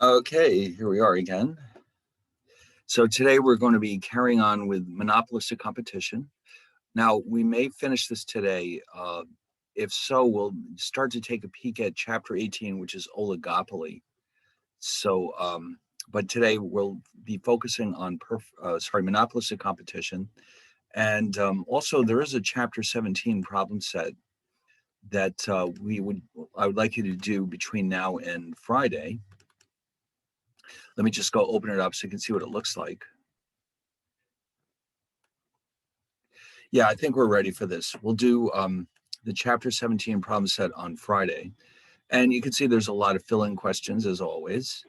Okay, here we are again. So today we're going to be carrying on with monopolistic competition. Now, we may finish this today. If so, we'll start to take a peek at chapter 18, which is oligopoly. But today we'll be focusing on monopolistic competition. And also there is a chapter 17 problem set that I would like you to do between now and Friday. Let me just go open it up so you can see what it looks like. Yeah, I think we're ready for this. We'll do the chapter 17 problem set on Friday. And you can see there's a lot of fill-in questions as always.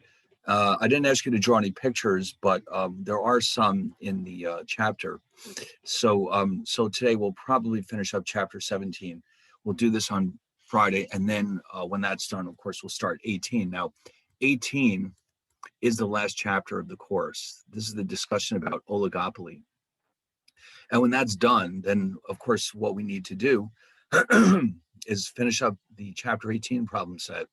I didn't ask you to draw any pictures, but there are some in the chapter. So today we'll probably finish up chapter 17. We'll do this on Friday. And then when that's done, of course, we'll start 18. Now, 18 is the last chapter of the course. This is the discussion about oligopoly. And when that's done, then of course, what we need to do is finish up the chapter 18 problem set.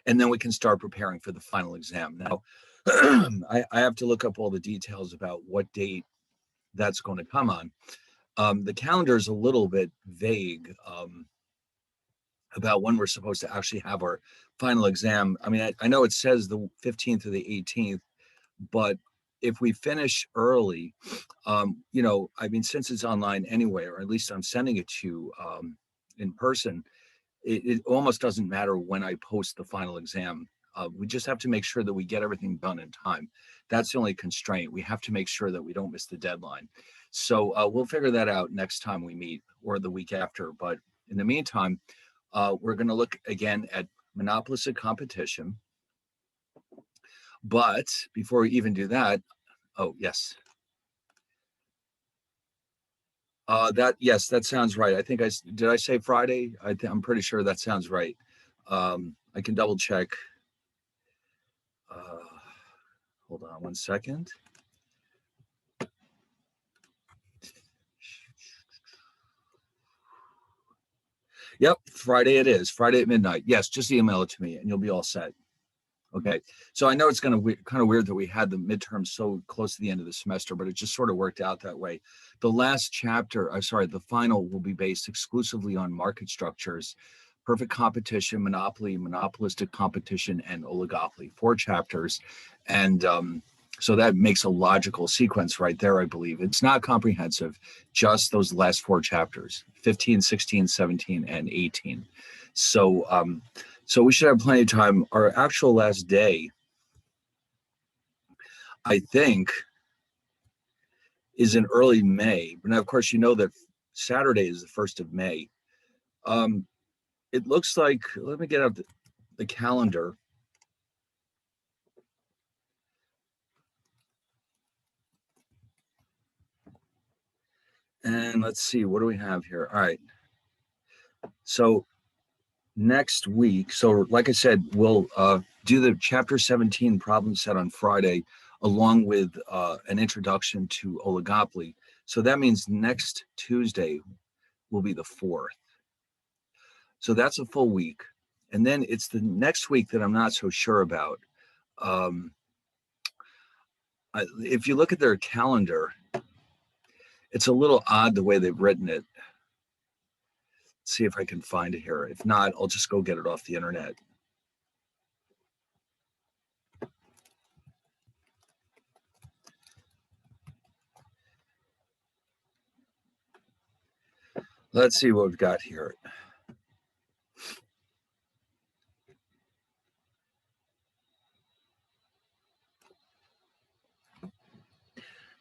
And then we can start preparing for the final exam. Now, I have to look up all the details about what date that's going to come on. The calendar is a little bit vague about when we're supposed to actually have our final exam. I mean, I know it says the 15th or the 18th, but if we finish early, I mean, since it's online anyway, or at least I'm sending it to you in person, it almost doesn't matter when I post the final exam. We just have to make sure that we get everything done in time. That's the only constraint. We have to make sure that we don't miss the deadline. So we'll figure that out next time we meet or the week after. But in the meantime, we're going to look again at monopolistic competition. But before we even do that, oh, yes. Yes, that sounds right. I think did I say Friday? I'm pretty sure that sounds right. I can double check. Hold on one second. Yep, Friday it is. Friday at midnight. Yes, just email it to me and you'll be all set. Okay, so I know it's kind of weird that we had the midterm so close to the end of the semester, but it just sort of worked out that way. The last chapter, the final will be based exclusively on market structures, perfect competition, monopoly, monopolistic competition, and oligopoly. 4 chapters, and so that makes a logical sequence right there, I believe. It's not comprehensive, just those last 4 chapters, 15, 16, 17, and 18. So we should have plenty of time. Our actual last day, I think, is in early May. But now, of course, you know that Saturday is the 1st of May. It looks like, let me get out the calendar. And let's see, what do we have here? All right. So next week, so like I said, we'll do the chapter 17 problem set on Friday, along with an introduction to oligopoly. So that means next Tuesday will be the 4th. So that's a full week. And then it's the next week that I'm not so sure about. If you look at their calendar, it's a little odd the way they've written it. Let's see if I can find it here. If not, I'll just go get it off the internet. Let's see what we've got here.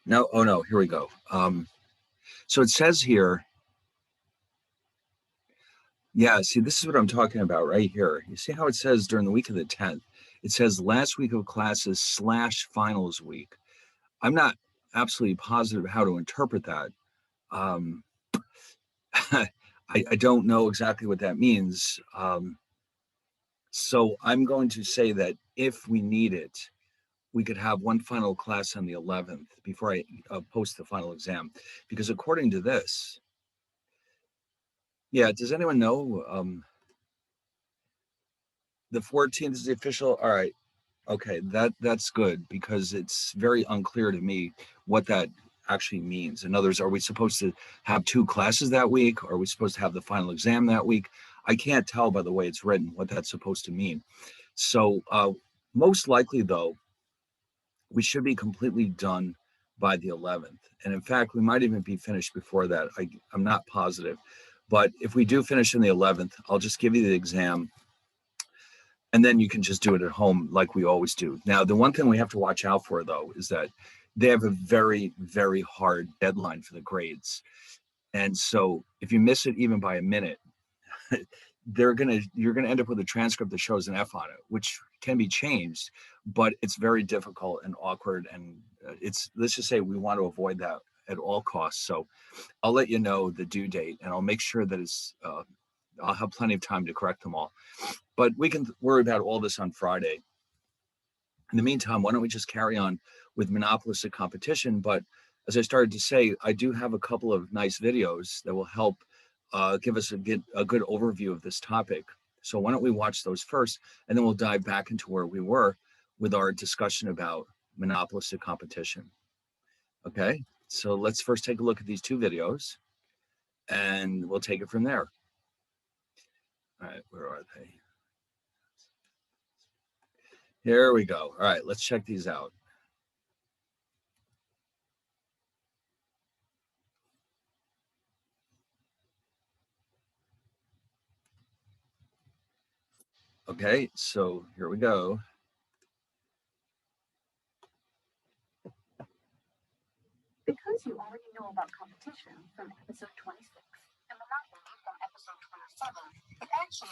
No, oh no, here we go. So it says here, yeah, see, this is what I'm talking about right here. You see how it says during the week of the 10th, it says last week of classes / finals week. I'm not absolutely positive how to interpret that. I don't know exactly what that means. So I'm going to say that if we need it, we could have one final class on the 11th before I post the final exam. Because according to this, yeah, does anyone know? The 14th is the official. All right. Okay, that's good because it's very unclear to me what that actually means. In other words, are we supposed to have two classes that week? Are we supposed to have the final exam that week? I can't tell by the way it's written what that's supposed to mean. So most likely, though, we should be completely done by the 11th. And in fact, we might even be finished before that. I'm not positive. But if we do finish in the 11th, I'll just give you the exam and then you can just do it at home like we always do. Now, the one thing we have to watch out for, though, is that they have a very, very hard deadline for the grades. And so if you miss it even by a minute, you're gonna end up with a transcript that shows an F on it, which can be changed, but it's very difficult and awkward. And it's let's just say we want to avoid that at all costs. So I'll let you know the due date, and I'll make sure that I'll have plenty of time to correct them all. But we can worry about all this on Friday. In the meantime, why don't we just carry on with monopolistic competition? But as I started to say, I do have a couple of nice videos that will help give us a good overview of this topic. So why don't we watch those first, and then we'll dive back into where we were with our discussion about monopolistic competition. Okay, so let's first take a look at these two videos, and we'll take it from there. All right, where are they? Here we go. All right, let's check these out. Okay, so here we go. Because you already know about competition from episode 26 and Monopoly from episode 27, it actually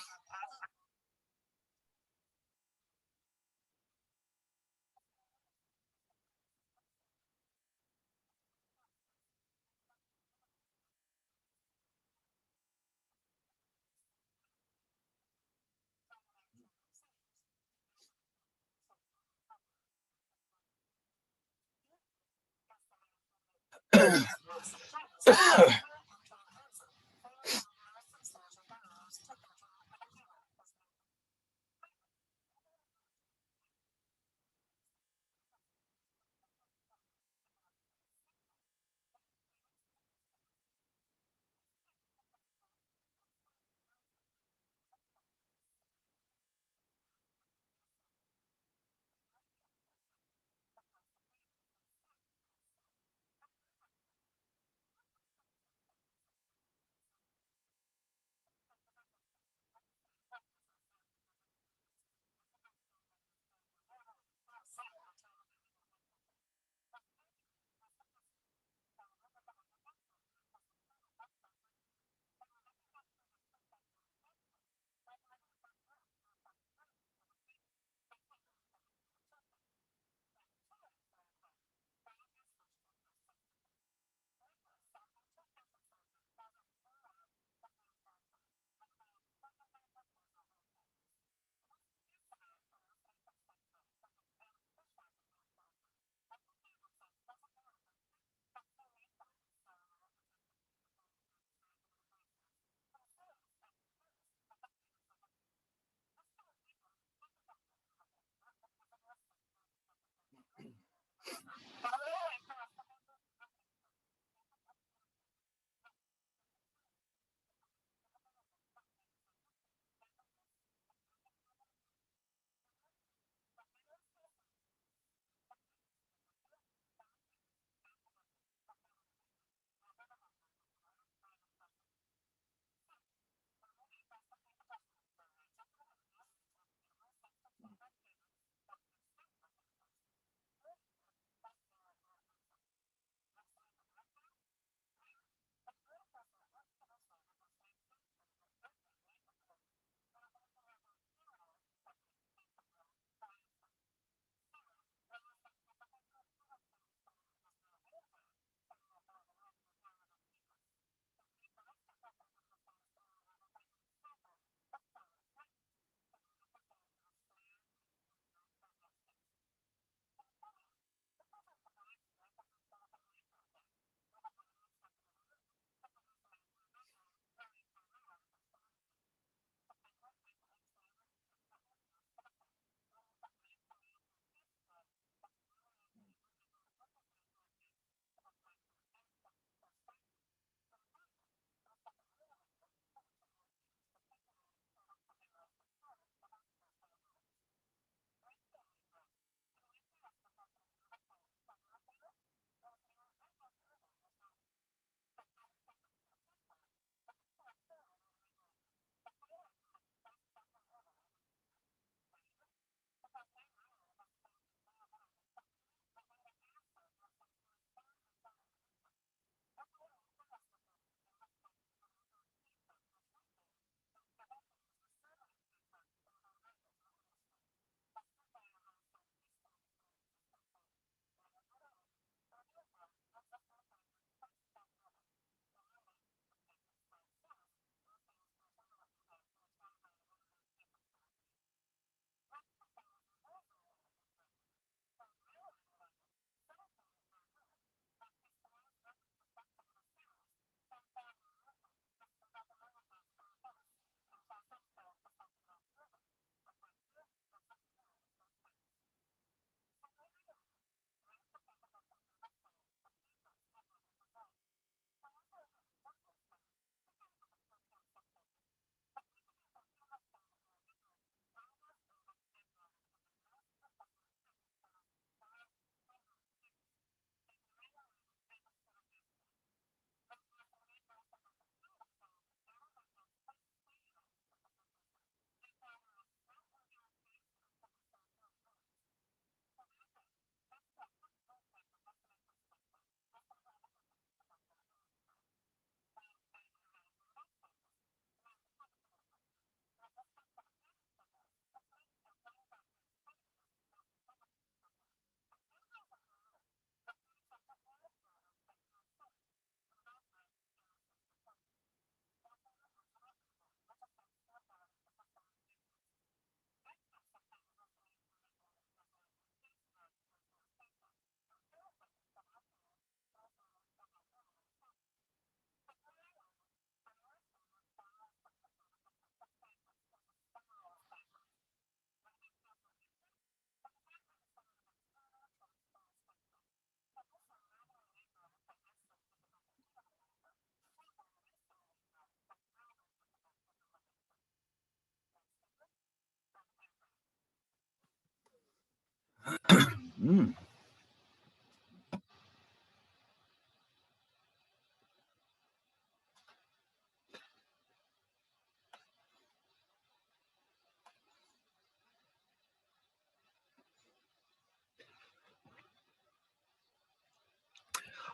Mm.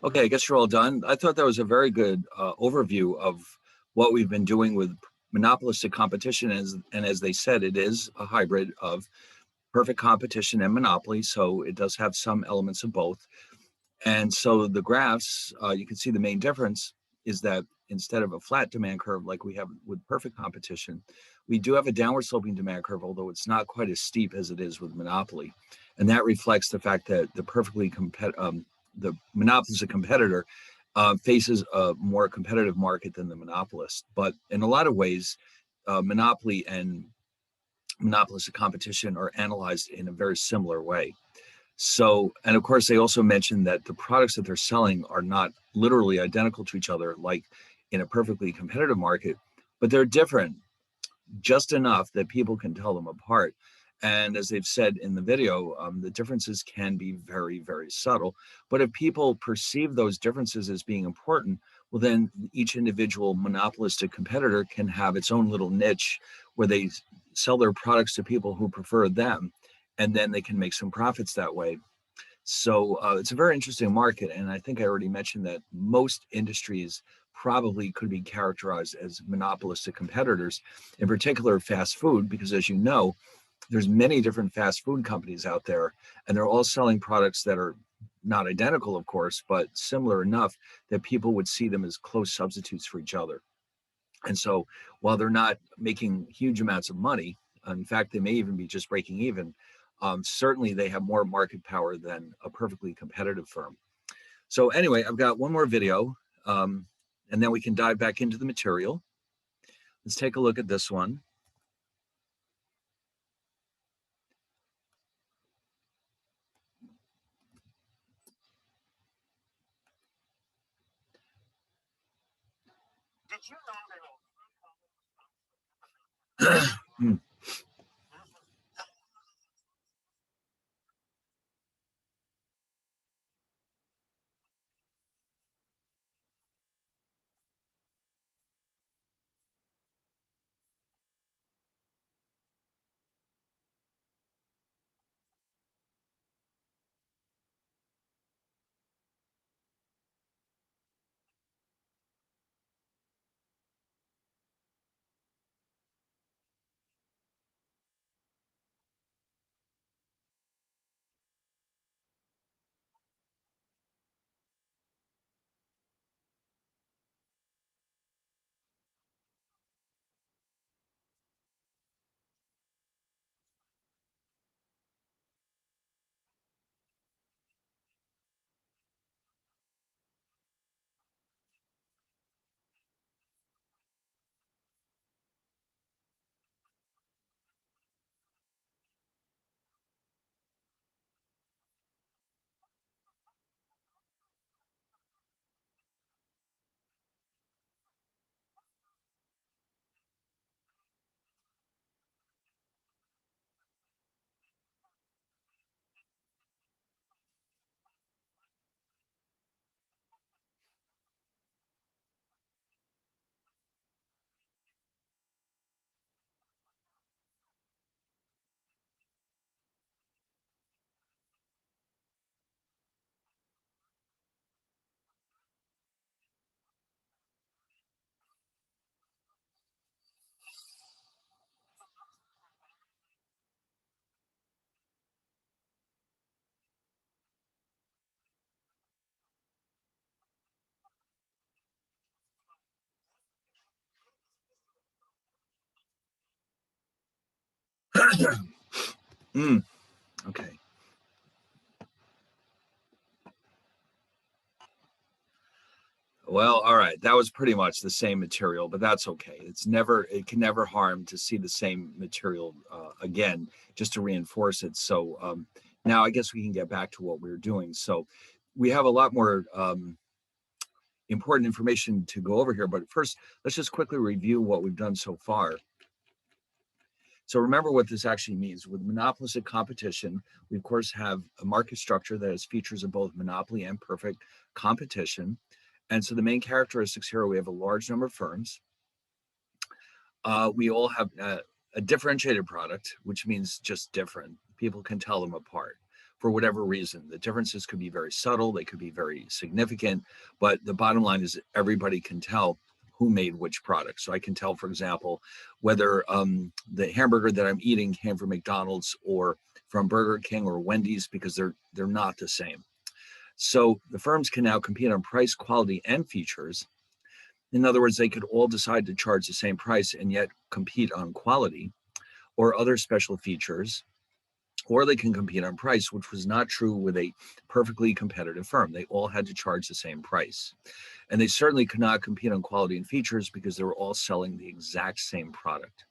Okay, I guess you're all done. I thought that was a very good overview of what we've been doing with monopolistic competition. And as they said, it is a hybrid of perfect competition and monopoly. So it does have some elements of both. And so the graphs, you can see the main difference is that instead of a flat demand curve like we have with perfect competition, we do have a downward sloping demand curve, although it's not quite as steep as it is with monopoly. And that reflects the fact that the monopolistic competitor faces a more competitive market than the monopolist. But in a lot of ways, monopoly and monopolistic competition are analyzed in a very similar way. So, and of course, they also mentioned that the products that they're selling are not literally identical to each other, like in a perfectly competitive market, but they're different just enough that people can tell them apart. And as they've said in the video, the differences can be very, very subtle. But if people perceive those differences as being important, well, then each individual monopolistic competitor can have its own little niche where they sell their products to people who prefer them. And then they can make some profits that way. So it's a very interesting market. And I think I already mentioned that most industries probably could be characterized as monopolistic competitors, in particular fast food, because as you know, there's many different fast food companies out there, and they're all selling products that are not identical, of course, but similar enough that people would see them as close substitutes for each other. And so while they're not making huge amounts of money, in fact, they may even be just breaking even, certainly they have more market power than a perfectly competitive firm. So anyway, I've got one more video, and then we can dive back into the material. Let's take a look at this one. Okay. Well, all right. That was pretty much the same material, but that's okay. It can never harm to see the same material again, just to reinforce it. So now I guess we can get back to what we were doing. So we have a lot more important information to go over here, but first, let's just quickly review what we've done so far. So remember what this actually means. With monopolistic competition, we of course have a market structure that has features of both monopoly and perfect competition. And so the main characteristics here, we have a large number of firms. We all have a differentiated product, which means just different. People can tell them apart for whatever reason. The differences could be very subtle, they could be very significant, but the bottom line is everybody can tell who made which product. So I can tell, for example, whether the hamburger that I'm eating came from McDonald's or from Burger King or Wendy's, because they're not the same. So the firms can now compete on price, quality, and features. In other words, they could all decide to charge the same price and yet compete on quality or other special features, or they can compete on price, which was not true with a perfectly competitive firm. They all had to charge the same price. And they certainly could not compete on quality and features because they were all selling the exact same product.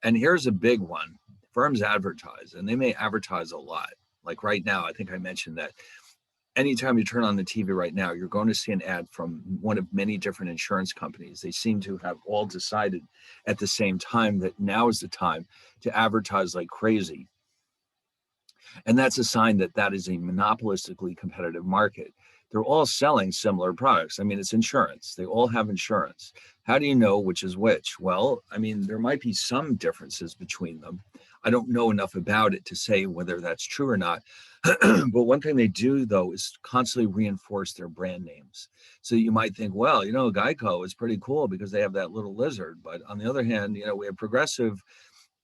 And here's a big one. Firms advertise, and they may advertise a lot. Like right now, I think I mentioned that anytime you turn on the TV right now, you're going to see an ad from one of many different insurance companies. They seem to have all decided at the same time that now is the time to advertise like crazy. And that's a sign that that is a monopolistically competitive market. They're all selling similar products. I mean, it's insurance. They all have insurance. How do you know which is which? Well, I mean, there might be some differences between them. I don't know enough about it to say whether that's true or not. But one thing they do, though, is constantly reinforce their brand names. So you might think, well, Geico is pretty cool because they have that little lizard. But on the other hand, we have Progressive,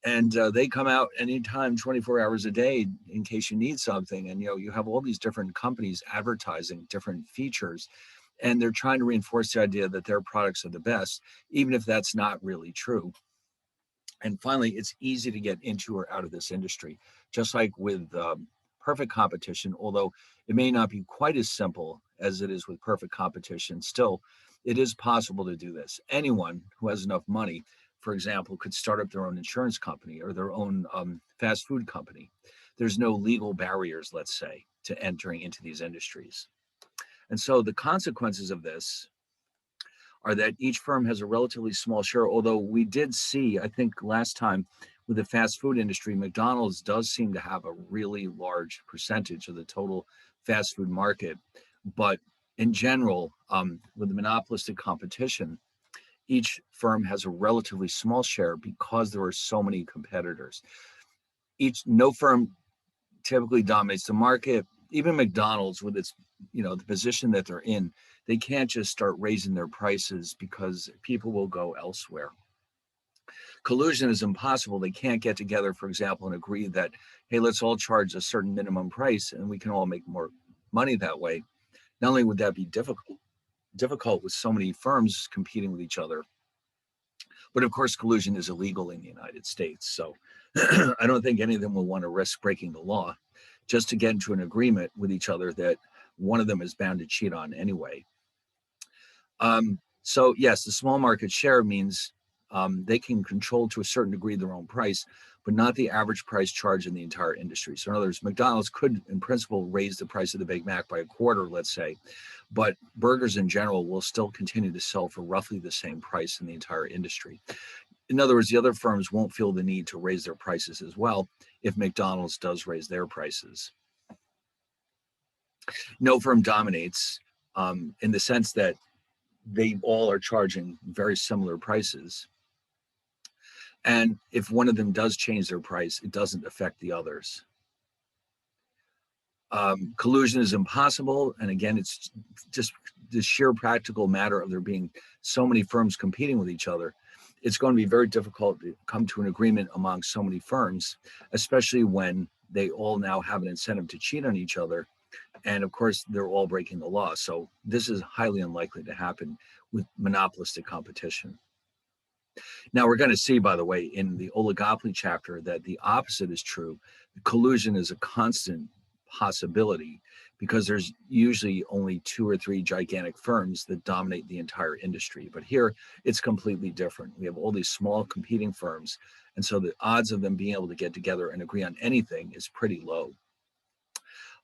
and they come out anytime, 24 hours a day, in case you need something. And you have all these different companies advertising different features, and they're trying to reinforce the idea that their products are the best, even if that's not really true. And finally, it's easy to get into or out of this industry, just like with perfect competition. Although it may not be quite as simple as it is with perfect competition, still it is possible to do this. Anyone who has enough money, for example, could start up their own insurance company or their own fast food company. There's no legal barriers, let's say, to entering into these industries. And so the consequences of this are that each firm has a relatively small share, although we did see, I think last time with the fast food industry, McDonald's does seem to have a really large percentage of the total fast food market. But in general, with the monopolistic competition, each firm has a relatively small share because there are so many competitors. No firm typically dominates the market. Even McDonald's, with its, the position that they're in, they can't just start raising their prices because people will go elsewhere. Collusion is impossible. They can't get together, for example, and agree that, hey, let's all charge a certain minimum price and we can all make more money that way. Not only would that be difficult with so many firms competing with each other, but of course, collusion is illegal in the United States. So I don't think any of them will want to risk breaking the law just to get into an agreement with each other that one of them is bound to cheat on anyway. So yes, the small market share means they can control to a certain degree their own price, but not the average price charged in the entire industry. So in other words, McDonald's could, in principle, raise the price of the Big Mac by a quarter, let's say, but burgers in general will still continue to sell for roughly the same price in the entire industry. In other words, the other firms won't feel the need to raise their prices as well if McDonald's does raise their prices. No firm dominates in the sense that they all are charging very similar prices. And if one of them does change their price, it doesn't affect the others. Collusion is impossible. And again, it's just the sheer practical matter of there being so many firms competing with each other. It's going to be very difficult to come to an agreement among so many firms, especially when they all now have an incentive to cheat on each other. And of course, they're all breaking the law. So this is highly unlikely to happen with monopolistic competition. Now we're going to see, by the way, in the oligopoly chapter that the opposite is true. Collusion is a constant possibility because there's usually only 2 or 3 gigantic firms that dominate the entire industry. But here it's completely different. We have all these small competing firms. And so the odds of them being able to get together and agree on anything is pretty low.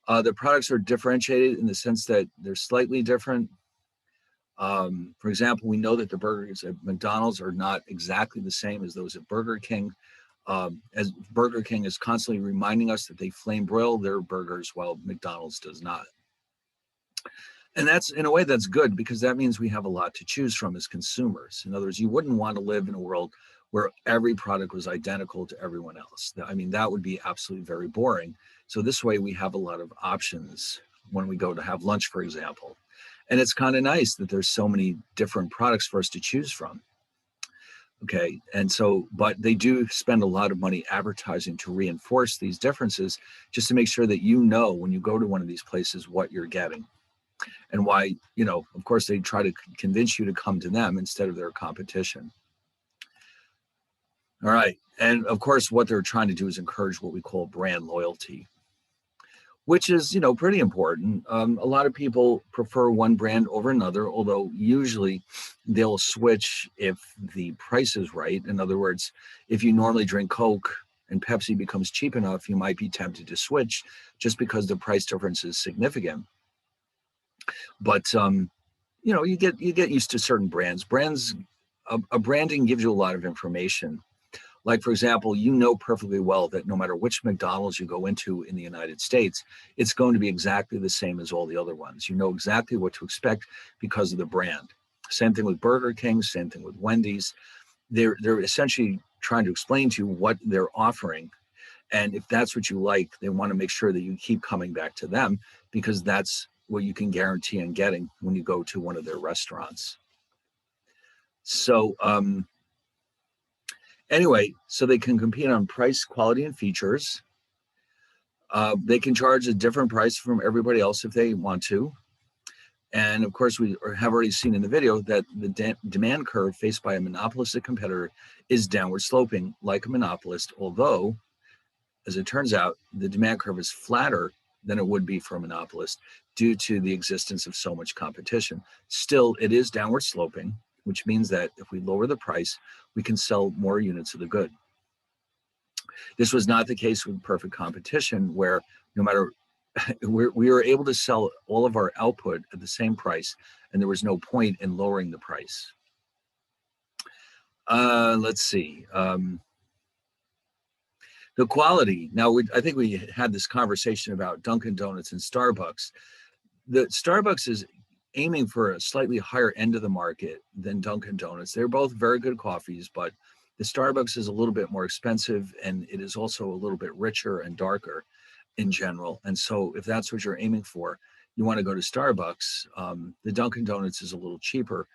The products are differentiated in the sense that they're slightly different. For example, we know that the burgers at McDonald's are not exactly the same as those at Burger King. As Burger King is constantly reminding us that they flame broil their burgers while McDonald's does not. And that's, in a way, that's good because that means we have a lot to choose from as consumers. In other words, you wouldn't want to live in a world where every product was identical to everyone else. I mean, that would be absolutely very boring. So this way we have a lot of options when we go to have lunch, for example. And it's kind of nice that there's so many different products for us to choose from. Okay, and so, but they do spend a lot of money advertising to reinforce these differences, just to make sure that you know when you go to one of these places what you're getting. And why, of course, they try to convince you to come to them instead of their competition. All right. And of course, what they're trying to do is encourage what we call brand loyalty, which is, pretty important. A lot of people prefer one brand over another, although usually they'll switch if the price is right. In other words, if you normally drink Coke and Pepsi becomes cheap enough, you might be tempted to switch just because the price difference is significant. But you get used to certain brands. A branding gives you a lot of information. Like, for example, perfectly well that no matter which McDonald's you go into in the United States, it's going to be exactly the same as all the other ones. You know exactly what to expect because of the brand. Same thing with Burger King, same thing with Wendy's. They're essentially trying to explain to you what they're offering. And if that's what you like, they want to make sure that you keep coming back to them because that's what you can guarantee on getting when you go to one of their restaurants. So, anyway, so they can compete on price, quality, and features. They can charge a different price from everybody else if they want to. And of course, we have already seen in the video that the demand curve faced by a monopolistic competitor is downward sloping like a monopolist, although, as it turns out, the demand curve is flatter than it would be for a monopolist due to the existence of so much competition. Still, it is downward sloping, which means that if we lower the price, we can sell more units of the good. This was not the case with perfect competition, where no matter, we were able to sell all of our output at the same price, and there was no point in lowering the price. Let's see. The quality. Now, I think we had this conversation about Dunkin' Donuts and Starbucks. The Starbucks is aiming for a slightly higher end of the market than Dunkin' Donuts. They're both very good coffees, but the Starbucks is a little bit more expensive, and it is also a little bit richer and darker in general. And so if that's what you're aiming for, you want to go to Starbucks. The Dunkin' Donuts is a little cheaper.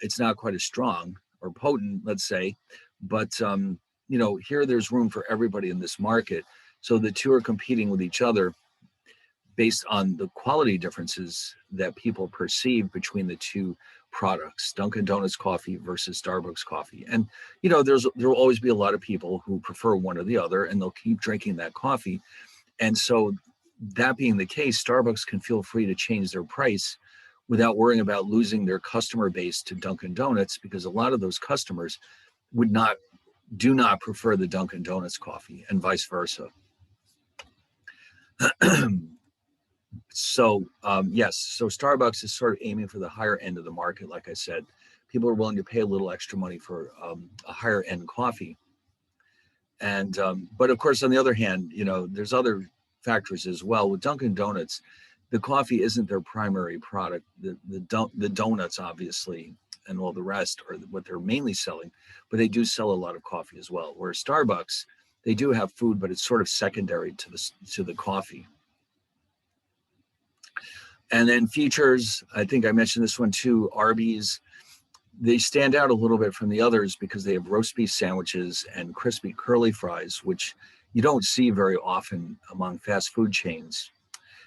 It's not quite as strong or potent, let's say, but here there's room for everybody in this market. So the two are competing with each other based on the quality differences that people perceive between the two products, Dunkin' Donuts coffee versus Starbucks coffee. And, there will always be a lot of people who prefer one or the other, and they'll keep drinking that coffee. And so that being the case, Starbucks can feel free to change their price without worrying about losing their customer base to Dunkin' Donuts, because a lot of those customers do not prefer the Dunkin' Donuts coffee, and vice versa. So yes, so Starbucks is sort of aiming for the higher end of the market. Like I said, people are willing to pay a little extra money for a higher end coffee. And but of course, on the other hand, there's other factors as well. With Dunkin' Donuts, the coffee isn't their primary product. The donuts, obviously, and all the rest are what they're mainly selling, but they do sell a lot of coffee as well. Whereas Starbucks, they do have food, but it's sort of secondary to the coffee. And then features, I think I mentioned this one too, Arby's. They stand out a little bit from the others because they have roast beef sandwiches and crispy curly fries, which you don't see very often among fast food chains.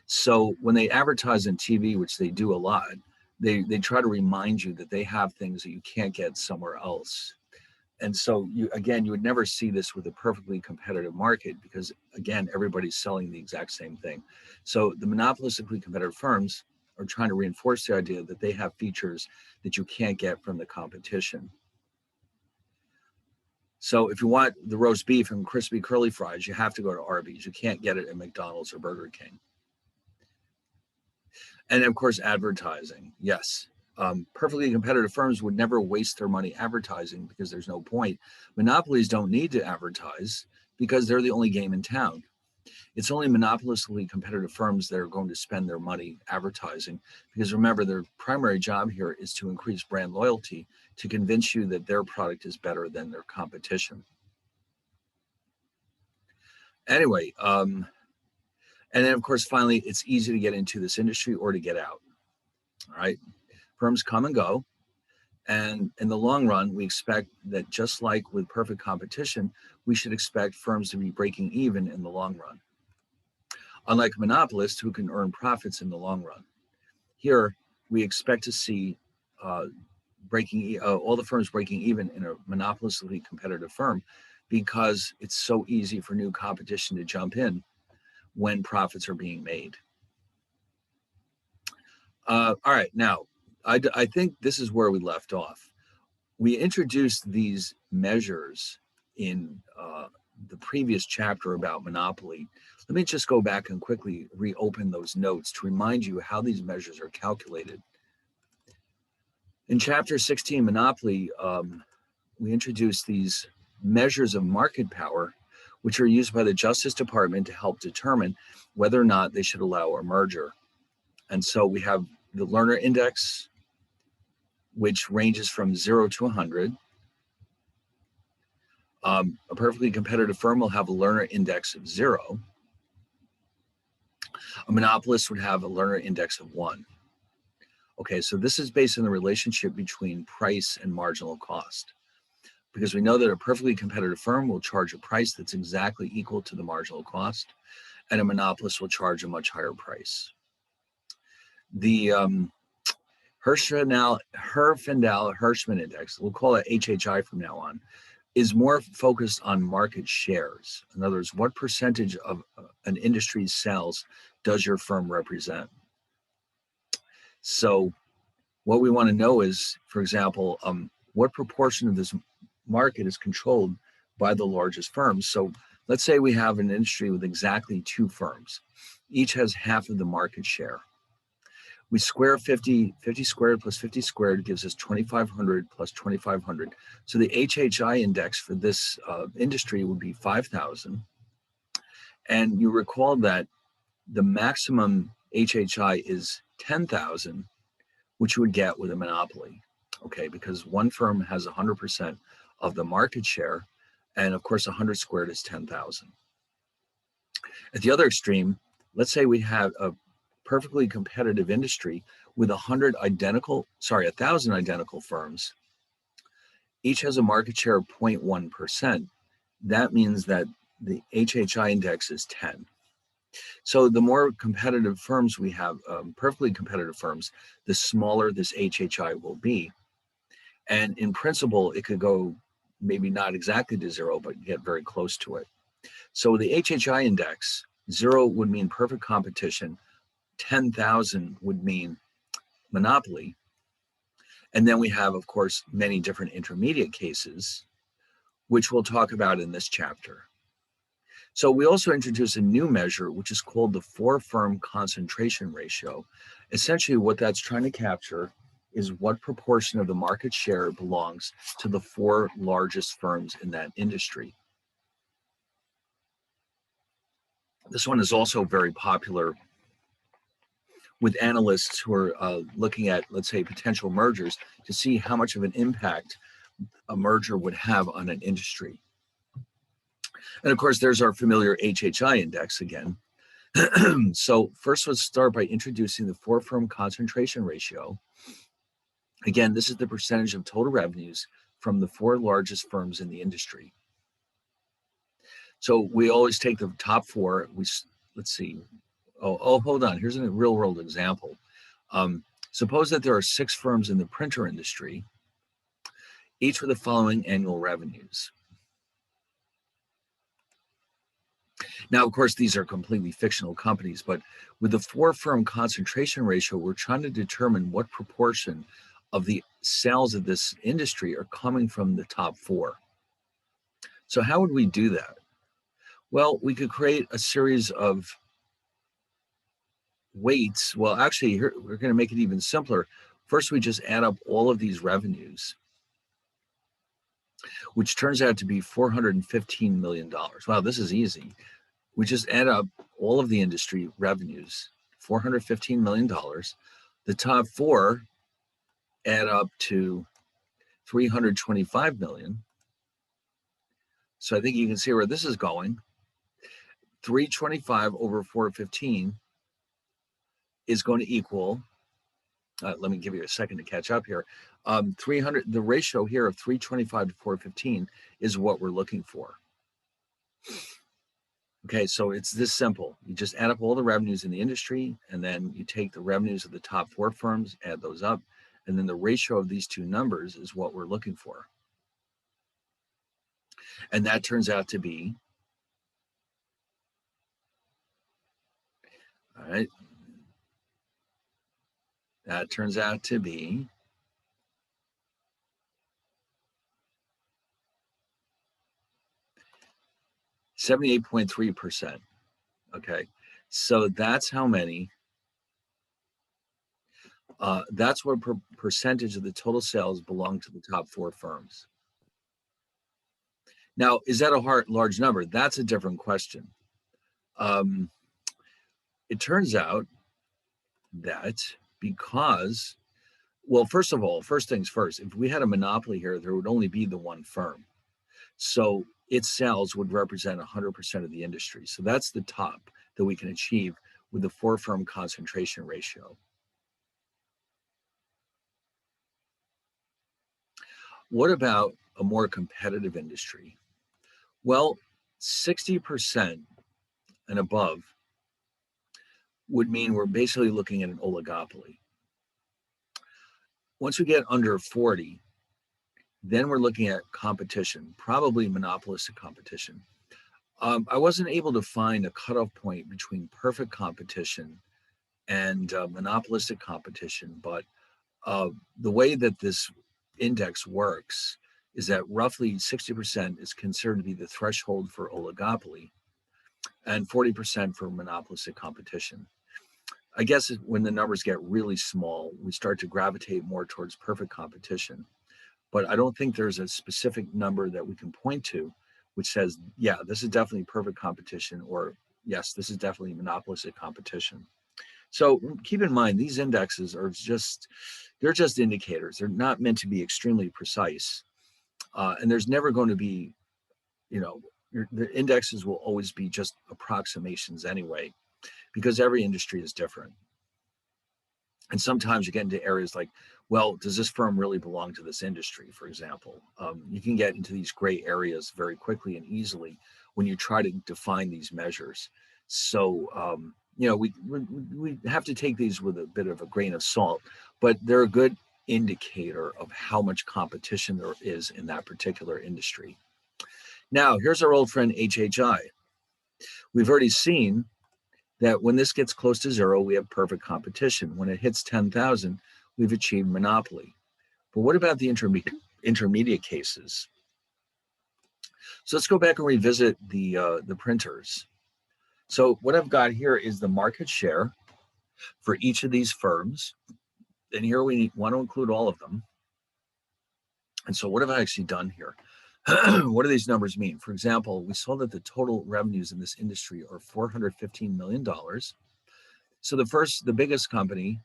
So when they advertise on TV, which they do a lot, they try to remind you that they have things that you can't get somewhere else. And so you would never see this with a perfectly competitive market because again, everybody's selling the exact same thing. So the monopolistically competitive firms are trying to reinforce the idea that they have features that you can't get from the competition. So if you want the roast beef and crispy curly fries, you have to go to Arby's. You can't get it at McDonald's or Burger King. And of course, advertising. Yes. Perfectly competitive firms would never waste their money advertising because there's no point. Monopolies don't need to advertise because they're the only game in town. It's only monopolistically competitive firms that are going to spend their money advertising because remember, their primary job here is to increase brand loyalty to convince you that their product is better than their competition. Anyway, and then of course, finally, it's easy to get into this industry or to get out. All right. Firms come and go. And in the long run, we expect that just like with perfect competition, we should expect firms to be breaking even in the long run. Unlike monopolists who can earn profits in the long run. Here, we expect to see all the firms breaking even in a monopolistically competitive firm because it's so easy for new competition to jump in when profits are being made. All right, now, I think this is where we left off. We introduced these measures in the previous chapter about monopoly. Let me just go back and quickly reopen those notes to remind you how these measures are calculated. In chapter 16, monopoly, we introduced these measures of market power, which are used by the Justice Department to help determine whether or not they should allow a merger. And so we have the Lerner Index, which ranges from 0 to 100. A perfectly competitive firm will have a Lerner Index of 0. A monopolist would have a Lerner Index of 1. Okay, so this is based on the relationship between price and marginal cost, because we know that a perfectly competitive firm will charge a price that's exactly equal to the marginal cost, and a monopolist will charge a much higher price. The Herfindahl-Hirschman Index, we'll call it HHI from now on, is more focused on market shares. In other words, what percentage of an industry's sales does your firm represent? So what we want to know is, for example, what proportion of this market is controlled by the largest firms? So let's say we have an industry with exactly 2 firms. Each has half of the market share. We square 50 squared plus 50 squared gives us 2,500 plus 2,500. So the HHI index for this industry would be 5,000. And you recall that the maximum HHI is 10,000, which you would get with a monopoly, okay? Because one firm has 100% of the market share, and of course 100 squared is 10,000. At the other extreme, let's say we have a perfectly competitive industry with 1,000 identical firms. Each has a market share of 0.1%. That means that the HHI index is 10. So the more competitive firms we have, perfectly competitive firms, the smaller this HHI will be. And in principle, it could go maybe not exactly to 0, but get very close to it. So the HHI index, 0 would mean perfect competition, 10,000 would mean monopoly. And then we have, of course, many different intermediate cases, which we'll talk about in this chapter. So we also introduce a new measure, which is called the 4-firm concentration ratio. Essentially, what that's trying to capture is what proportion of the market share belongs to the 4 largest firms in that industry. This one is also very popular with analysts who are looking at, let's say, potential mergers to see how much of an impact a merger would have on an industry. And of course, there's our familiar HHI index again. So first, let's start by introducing the 4-firm concentration ratio. Again, this is the percentage of total revenues from the 4 largest firms in the industry. So we always take the top 4. Let's see. Oh, hold on. Here's a real world example. Suppose that there are 6 firms in the printer industry. each with the following annual revenues. Now, of course, these are completely fictional companies, but with the 4-firm concentration ratio, we're trying to determine what proportion of the sales of this industry are coming from the top 4. So how would we do that? Well, we could create a series of weights. Well, actually, here, we're going to make it even simpler. First, we just add up all of these revenues, which turns out to be $415 million. Wow, this is easy. We just add up all of the industry revenues, $415 million. The top 4 add up to $325 million. So I think you can see where this is going. 325 over 415 is going to equal, let me give you a second to catch up here. 300, the ratio here of 325 to 415 is what we're looking for. Okay, so it's this simple. You just add up all the revenues in the industry, and then you take the revenues of the top 4 firms, add those up, and then the ratio of these two numbers is what we're looking for. And that turns out to be, all right, that turns out to be 78.3%. Okay, so that's how many, that's what percentage of the total sales belong to the top 4 firms. Now, is that a large number? That's a different question. It turns out that because, well, first of all, first things first, if we had a monopoly here, there would only be the one firm. So its sales would represent 100% of the industry. So that's the top that we can achieve with the 4-firm concentration ratio. What about a more competitive industry? Well, 60% and above would mean we're basically looking at an oligopoly. Once we get under 40, then we're looking at competition, probably monopolistic competition. I wasn't able to find a cutoff point between perfect competition and monopolistic competition, but the way that this index works is that roughly 60% is considered to be the threshold for oligopoly and 40% for monopolistic competition. I guess when the numbers get really small, we start to gravitate more towards perfect competition. But I don't think there's a specific number that we can point to which says, yeah, this is definitely perfect competition, or yes, this is definitely monopolistic competition. So keep in mind, these indexes are they're just indicators. They're not meant to be extremely precise. And there's never going to be, the indexes will always be just approximations anyway, because every industry is different. And sometimes you get into areas like, well, does this firm really belong to this industry, for example? You can get into these gray areas very quickly and easily when you try to define these measures. So, we have to take these with a bit of a grain of salt, but they're a good indicator of how much competition there is in that particular industry. Now, here's our old friend HHI. We've already seen that when this gets close to 0, we have perfect competition. When it hits 10,000, we've achieved monopoly. But what about the intermediate cases? So let's go back and revisit the printers. So what I've got here is the market share for each of these firms. And here we want to include all of them. And so what have I actually done here? What do these numbers mean? For example, we saw that the total revenues in this industry are $415 million. So the biggest company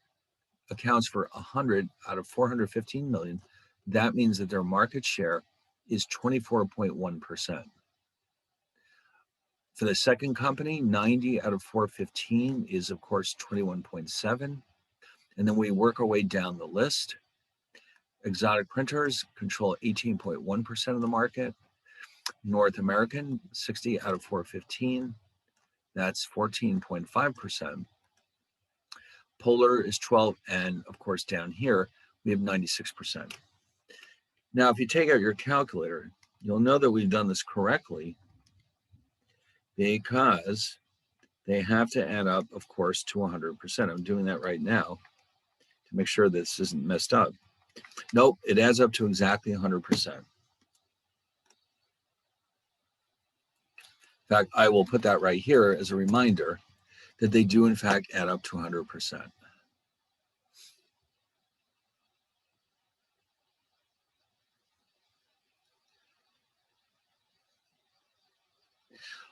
accounts for 100 out of 415 million. That means that their market share is 24.1%. For the second company, 90 out of 415 is, of course, 21.7. And then we work our way down the list. Exotic printers control 18.1% of the market. North American, 60 out of 415. That's 14.5%. Polar is 12. And of course, down here, we have 96%. Now, if you take out your calculator, you'll know that we've done this correctly because they have to add up, of course, to 100%. I'm doing that right now to make sure this isn't messed up. Nope, it adds up to exactly 100%. In fact, I will put that right here as a reminder that they do in fact add up to 100%.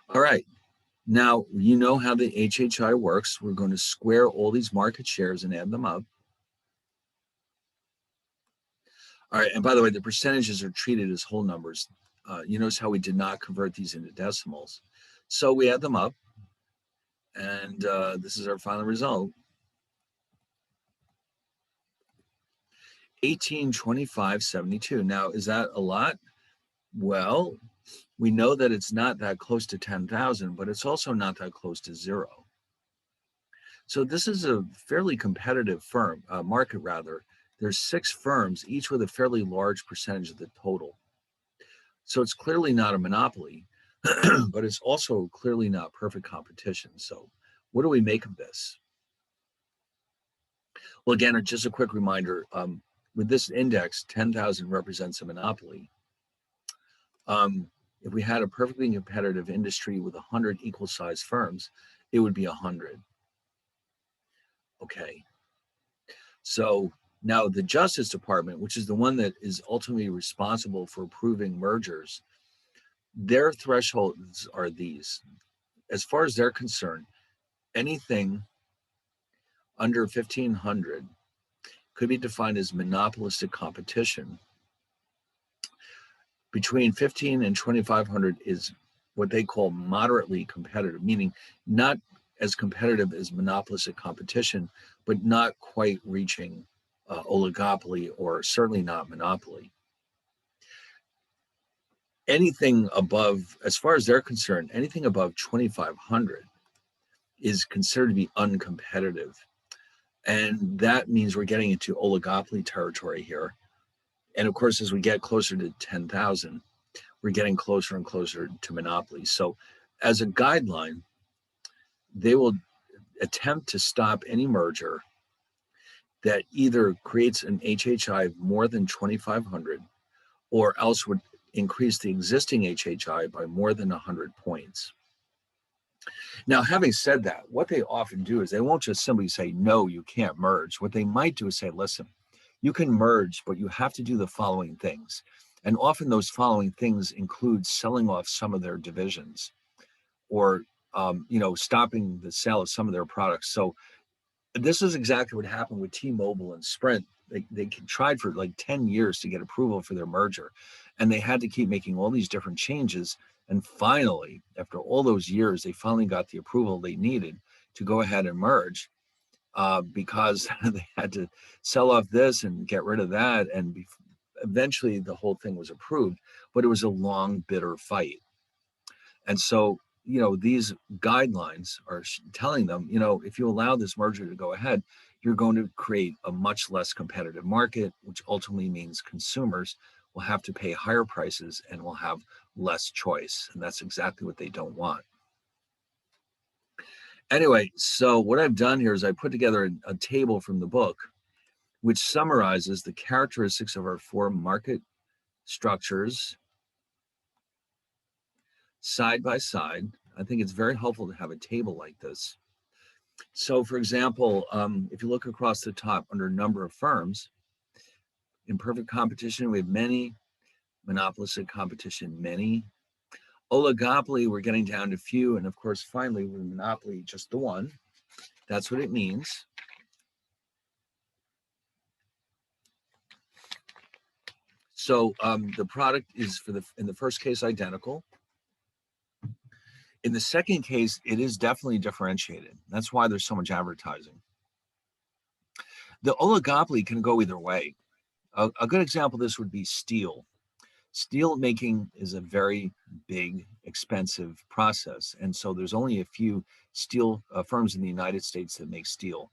All right, now you know how the HHI works. We're going to square all these market shares and add them up. All right, and by the way, the percentages are treated as whole numbers. You notice how we did not convert these into decimals. So we add them up, and this is our final result. 1825.72. Now, is that a lot? Well, we know that it's not that close to 10,000, but it's also not that close to zero. So this is a fairly competitive market rather. There's 6 firms, each with a fairly large percentage of the total. So it's clearly not a monopoly, but it's also clearly not perfect competition. So what do we make of this? Well, again, just a quick reminder, with this index, 10,000 represents a monopoly. If we had a perfectly competitive industry with 100 equal-sized firms, it would be 100. Okay. So now the Justice Department, which is the one that is ultimately responsible for approving mergers, their thresholds are these. As far as they're concerned, anything under 1,500 could be defined as monopolistic competition. Between 15 and 2,500 is what they call moderately competitive, meaning not as competitive as monopolistic competition, but not quite reaching oligopoly or certainly not monopoly. Anything above, as far as they're concerned, anything above 2,500 is considered to be uncompetitive. And that means we're getting into oligopoly territory here. And of course, as we get closer to 10,000, we're getting closer and closer to monopoly. So as a guideline, they will attempt to stop any merger that either creates an HHI of more than 2,500 or else would increase the existing HHI by more than 100 points. Now, having said that, what they often do is they won't just simply say, no, you can't merge. What they might do is say, listen, you can merge, but you have to do the following things. And often those following things include selling off some of their divisions or stopping the sale of some of their products. So this is exactly what happened with T-Mobile and Sprint. They tried for like 10 years to get approval for their merger, and they had to keep making all these different changes. And finally, after all those years, they finally got the approval they needed to go ahead and merge because they had to sell off this and get rid of that. And eventually the whole thing was approved, but it was a long, bitter fight. And so, these guidelines are telling them, if you allow this merger to go ahead, you're going to create a much less competitive market, which ultimately means consumers will have to pay higher prices and will have less choice. And that's exactly what they don't want. Anyway, so what I've done here is I put together a table from the book, which summarizes the characteristics of our 4 market structures side by side. I think it's very helpful to have a table like this. So for example, if you look across the top under number of firms, in perfect competition, we have many. Monopolistic competition, many. Oligopoly, we're getting down to few. And of course, finally, with monopoly, just the one. That's what it means. So the product is, in the first case, identical. In the second case, it is definitely differentiated. That's why there's so much advertising. The oligopoly can go either way. A good example of this would be steel. Steel making is a very big, expensive process. And so there's only a few steel firms in the United States that make steel.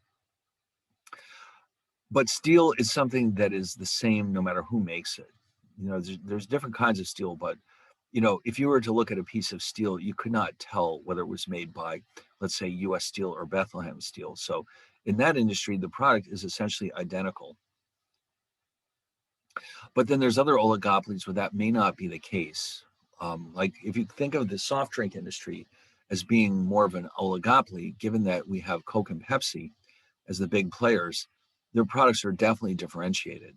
But steel is something that is the same no matter who makes it. there's different kinds of steel, but if you were to look at a piece of steel, you could not tell whether it was made by, let's say, U.S. Steel or Bethlehem Steel. So in that industry, the product is essentially identical. But then there's other oligopolies where that may not be the case. Like if you think of the soft drink industry as being more of an oligopoly, given that we have Coke and Pepsi as the big players, their products are definitely differentiated.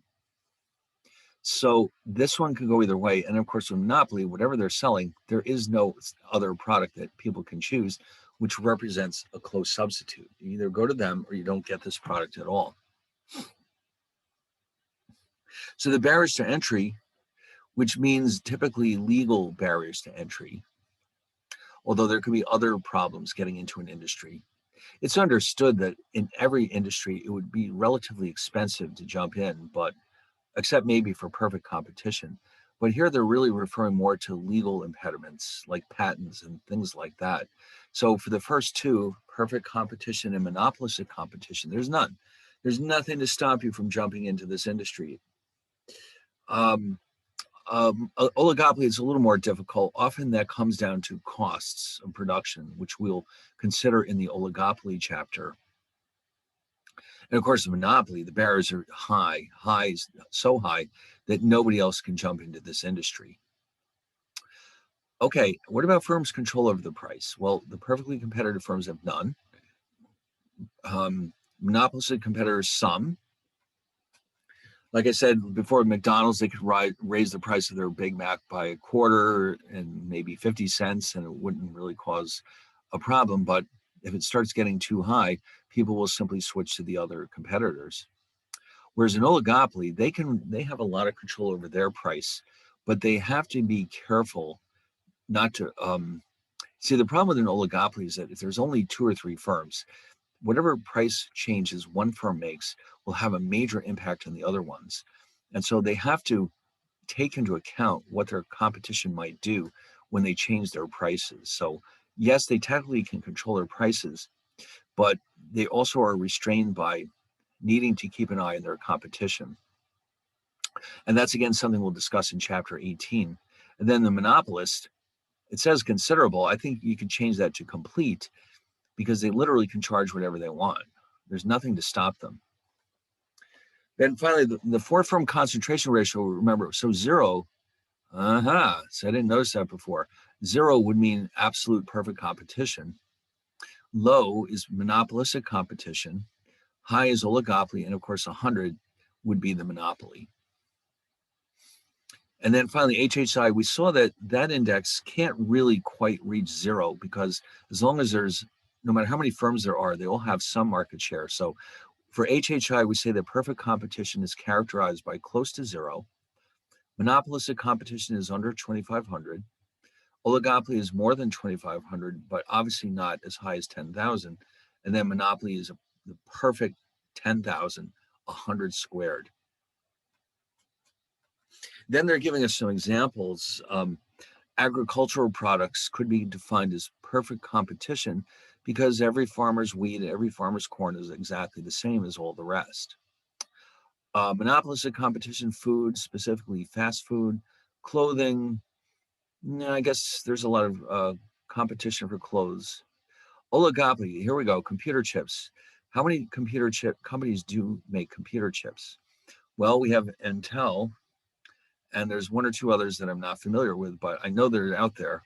So this one can go either way. And of course, with Monopoly, whatever they're selling, there is no other product that people can choose, which represents a close substitute. You either go to them or you don't get this product at all. So the barriers to entry, which means typically legal barriers to entry, although there could be other problems getting into an industry. It's understood that in every industry, it would be relatively expensive to jump in, but except maybe for perfect competition. But here they're really referring more to legal impediments like patents and things like that. So for the first two, perfect competition and monopolistic competition, there's none. There's nothing to stop you from jumping into this industry. Oligopoly is a little more difficult. Often that comes down to costs of production, which we'll consider in the oligopoly chapter. And of course, the monopoly, the barriers are high, so high that nobody else can jump into this industry. Okay, what about firms' control over the price? Well, the perfectly competitive firms have none. Monopolistic competitors, some. Like I said before, McDonald's, they could raise the price of their Big Mac by a quarter and maybe 50 cents, and it wouldn't really cause a problem. But if it starts getting too high, people will simply switch to the other competitors. Whereas an oligopoly, they have a lot of control over their price, but they have to be careful not to see. The problem with an oligopoly is that if there's only two or three firms, whatever price changes one firm makes will have a major impact on the other ones. And so they have to take into account what their competition might do when they change their prices. So yes, they technically can control their prices, but they also are restrained by needing to keep an eye on their competition. And that's, again, something we'll discuss in chapter 18. And then the monopolist, it says considerable. I think you could change that to complete, because they literally can charge whatever they want. There's nothing to stop them. Then finally, the four-firm concentration ratio, remember, so zero, so I didn't notice that before. Zero would mean absolute perfect competition. Low is monopolistic competition. High is oligopoly, and of course 100 would be the monopoly. And then finally, HHI, we saw that index can't really quite reach zero, because as long as no matter how many firms there are, they all have some market share. So for HHI, we say that perfect competition is characterized by close to zero. Monopolistic competition is under 2,500. Oligopoly is more than 2,500, but obviously not as high as 10,000. And then monopoly is the perfect 10,000, 100 squared. Then they're giving us some examples. Agricultural products could be defined as perfect competition because every farmer's wheat and every farmer's corn is exactly the same as all the rest. Monopolistic competition, food, specifically fast food, clothing. I guess there's a lot of competition for clothes. Oligopoly, here we go, computer chips. How many computer chip companies do make computer chips? Well, we have Intel, and there's one or two others that I'm not familiar with, but I know they're out there.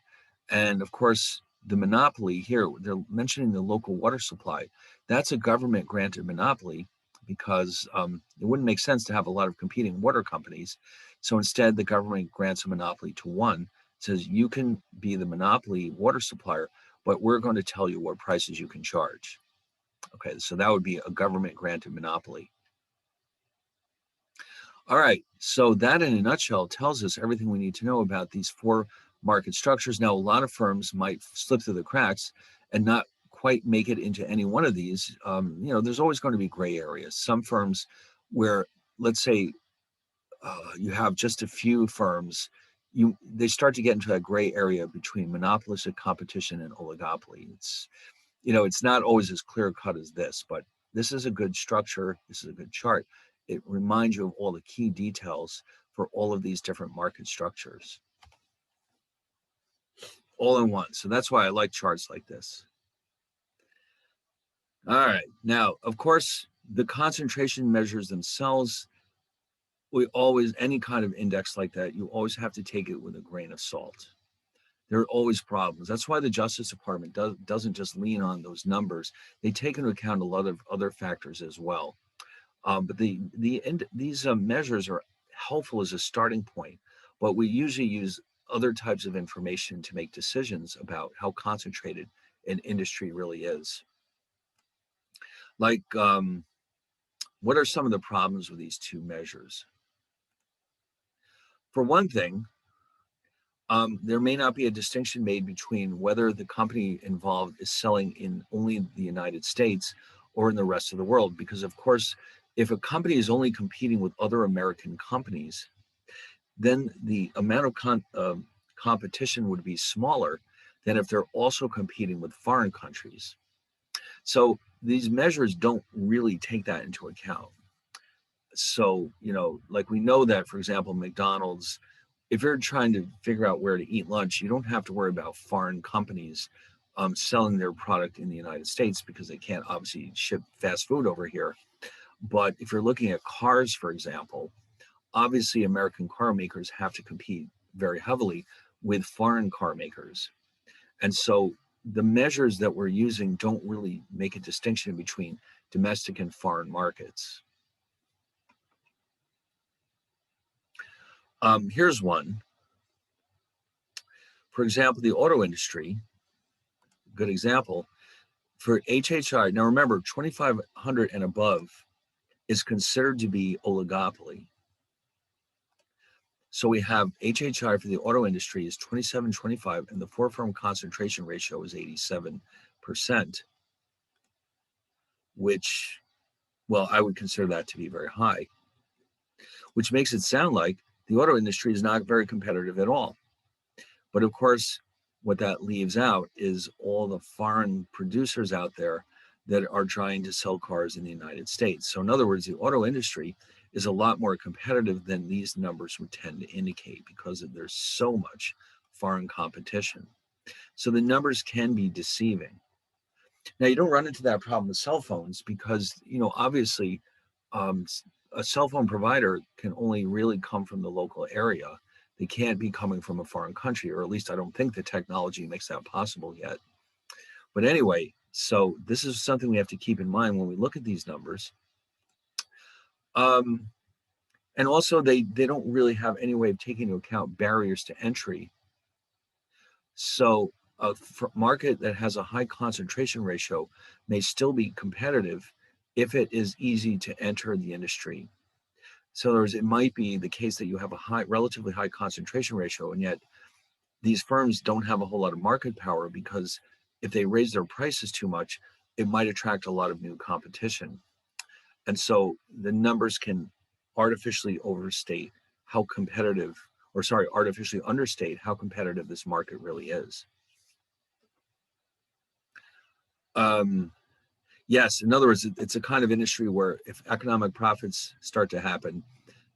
And of course, the monopoly here, they're mentioning the local water supply. That's a government granted monopoly, because it wouldn't make sense to have a lot of competing water companies. So instead, the government grants a monopoly to one, says you can be the monopoly water supplier, but we're going to tell you what prices you can charge. Okay, so that would be a government granted monopoly. All right, so that in a nutshell tells us everything we need to know about these four market structures. Now, a lot of firms might slip through the cracks and not quite make it into any one of these. There's always going to be gray areas. Some firms where, let's say, you have just a few firms, they start to get into that gray area between monopolistic competition and oligopoly. It's not always as clear cut as this, but this is a good structure. This is a good chart. It reminds you of all the key details, for all of these different market structures all in one. So that's why I like charts like this. All right. Now, of course, the concentration measures themselves, any kind of index like that, you always have to take it with a grain of salt. There are always problems. That's why the Justice Department doesn't just lean on those numbers. They take into account a lot of other factors as well. But these measures are helpful as a starting point, but we usually use other types of information to make decisions about how concentrated an industry really is. Like, what are some of the problems with these two measures? For one thing, there may not be a distinction made between whether the company involved is selling in only the United States or in the rest of the world. Because, of course, if a company is only competing with other American companies, then the amount of competition would be smaller than if they're also competing with foreign countries. So these measures don't really take that into account. So, like we know that, for example, McDonald's, if you're trying to figure out where to eat lunch, you don't have to worry about foreign companies selling their product in the United States because they can't obviously ship fast food over here. But if you're looking at cars, for example, obviously American car makers have to compete very heavily with foreign car makers. And so the measures that we're using don't really make a distinction between domestic and foreign markets. Here's one. For example, the auto industry, good example. For HHI, now remember, 2,500 and above is considered to be oligopoly. So we have HHI for the auto industry is 2725, and the four-firm concentration ratio is 87%, which, well, I would consider that to be very high, which makes it sound like the auto industry is not very competitive at all. But of course, what that leaves out is all the foreign producers out there that are trying to sell cars in the United States. So in other words, the auto industry is a lot more competitive than these numbers would tend to indicate because there's so much foreign competition. So the numbers can be deceiving. Now, you don't run into that problem with cell phones because, obviously, a cell phone provider can only really come from the local area. They can't be coming from a foreign country, or at least I don't think the technology makes that possible yet. But anyway, so this is something we have to keep in mind when we look at these numbers. And also, they don't really have any way of taking into account barriers to entry. So a market that has a high concentration ratio may still be competitive if it is easy to enter the industry. So in other words, it might be the case that you have a relatively high concentration ratio, and yet these firms don't have a whole lot of market power because if they raise their prices too much, it might attract a lot of new competition. And so the numbers can artificially understate how competitive this market really is. Yes, in other words, it's a kind of industry where if economic profits start to happen,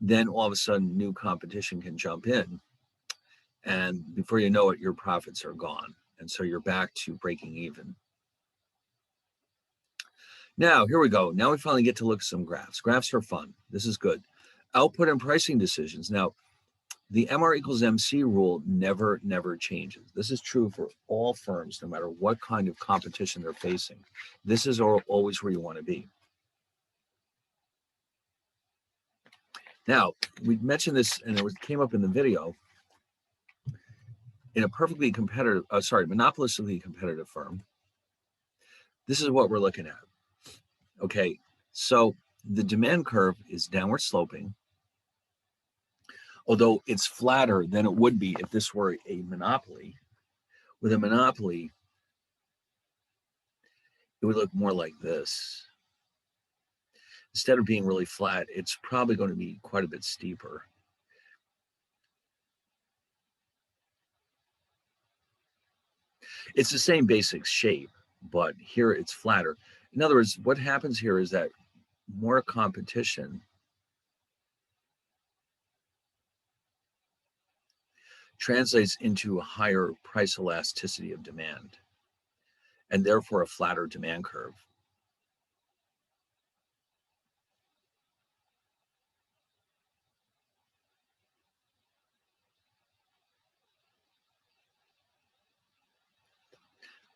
then all of a sudden new competition can jump in. And before you know it, your profits are gone. And so you're back to breaking even. Now, here we go. Now we finally get to look at some graphs. Graphs are fun. This is good. Output and pricing decisions. Now, the MR equals MC rule never changes. This is true for all firms, no matter what kind of competition they're facing. This is always where you want to be. Now, we mentioned this, and it came up in the video. In a perfectly competitive, monopolistically competitive firm, this is what we're looking at. Okay, so the demand curve is downward sloping, although it's flatter than it would be if this were a monopoly. With a monopoly, it would look more like this. Instead of being really flat, it's probably going to be quite a bit steeper. It's the same basic shape, but here it's flatter. In other words, what happens here is that more competition translates into a higher price elasticity of demand, and therefore a flatter demand curve.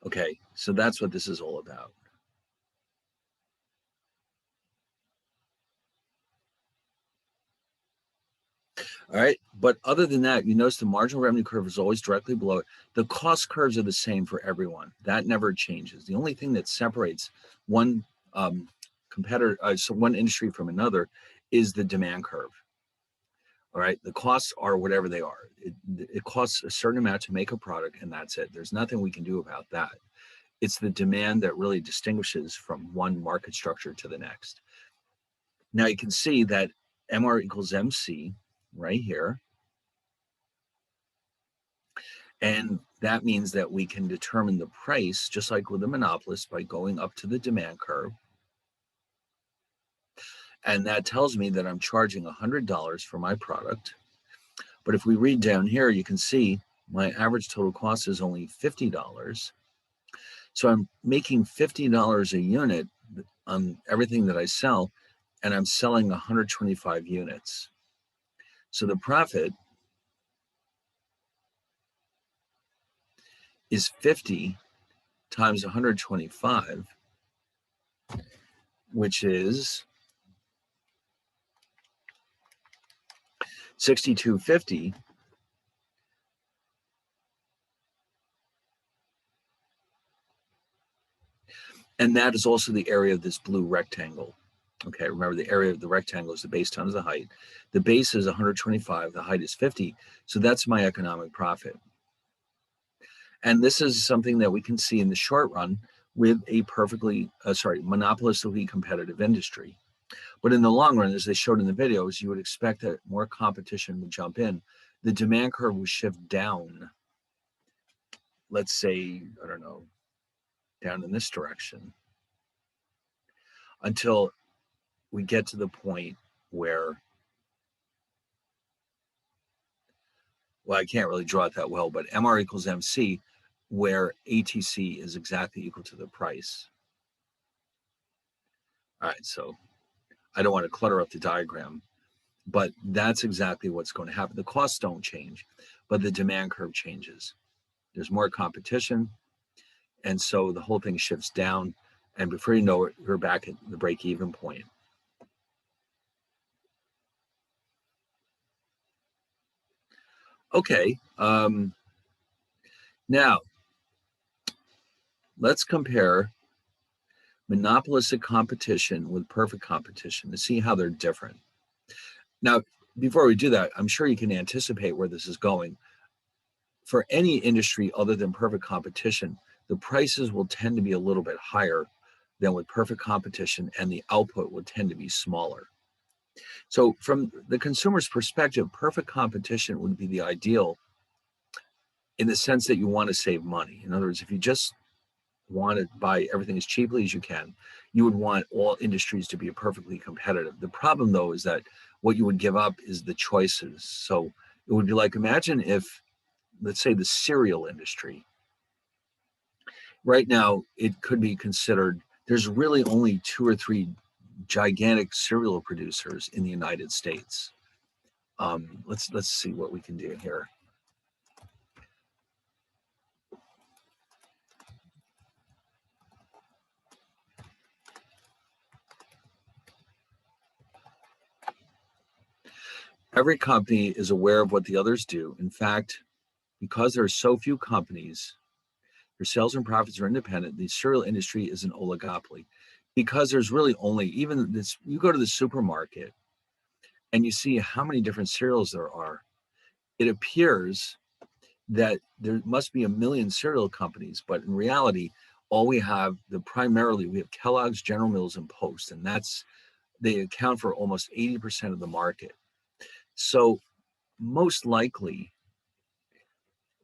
Okay, so that's what this is all about. All right, but other than that, you notice the marginal revenue curve is always directly below it. The cost curves are the same for everyone. That never changes. The only thing that separates one competitor, so one industry from another, is the demand curve. All right, the costs are whatever they are. It costs a certain amount to make a product, and that's it. There's nothing we can do about that. It's the demand that really distinguishes from one market structure to the next. Now you can see that MR equals MC right here. And that means that we can determine the price, just like with the monopolist, by going up to the demand curve. And that tells me that I'm charging $100 for my product. But if we read down here, you can see my average total cost is only $50. So I'm making $50 a unit on everything that I sell, and I'm selling 125 units. So the profit is 50 times 125, which is 6250. And that is also the area of this blue rectangle. Okay, remember the area of the rectangle is the base times the height. The base is 125, the height is 50. So that's my economic profit. And this is something that we can see in the short run with a perfectly, monopolistically competitive industry. But in the long run, as they showed in the videos, you would expect that more competition would jump in. The demand curve would shift down, let's say, I don't know, down in this direction, until we get to the point where, well, I can't really draw it that well, but MR equals MC, where ATC is exactly equal to the price. All right, so I don't want to clutter up the diagram, but that's exactly what's going to happen. The costs don't change, but the demand curve changes. There's more competition, and so the whole thing shifts down, and before you know it, we're back at the break-even point. Okay, now let's compare monopolistic competition with perfect competition to see how they're different. Now, before we do that, I'm sure you can anticipate where this is going. For any industry other than perfect competition, the prices will tend to be a little bit higher than with perfect competition, and the output would tend to be smaller. So from the consumer's perspective, perfect competition would be the ideal in the sense that you want to save money. In other words, if you just want to buy everything as cheaply as you can, you would want all industries to be perfectly competitive. The problem, though, is that what you would give up is the choices. So it would be like, imagine if, let's say, the cereal industry. Right now, it could be considered, there's really only 2 or 3 gigantic cereal producers in the United States. Let's see what we can do here. Every company is aware of what the others do. In fact, because there are so few companies, their sales and profits are independent. The cereal industry is an oligopoly because there's really only, even this, you go to the supermarket and you see how many different cereals there are. It appears that there must be a million cereal companies, but in reality, all we have, primarily, we have Kellogg's, General Mills, and Post, and they account for almost 80% of the market. So most likely,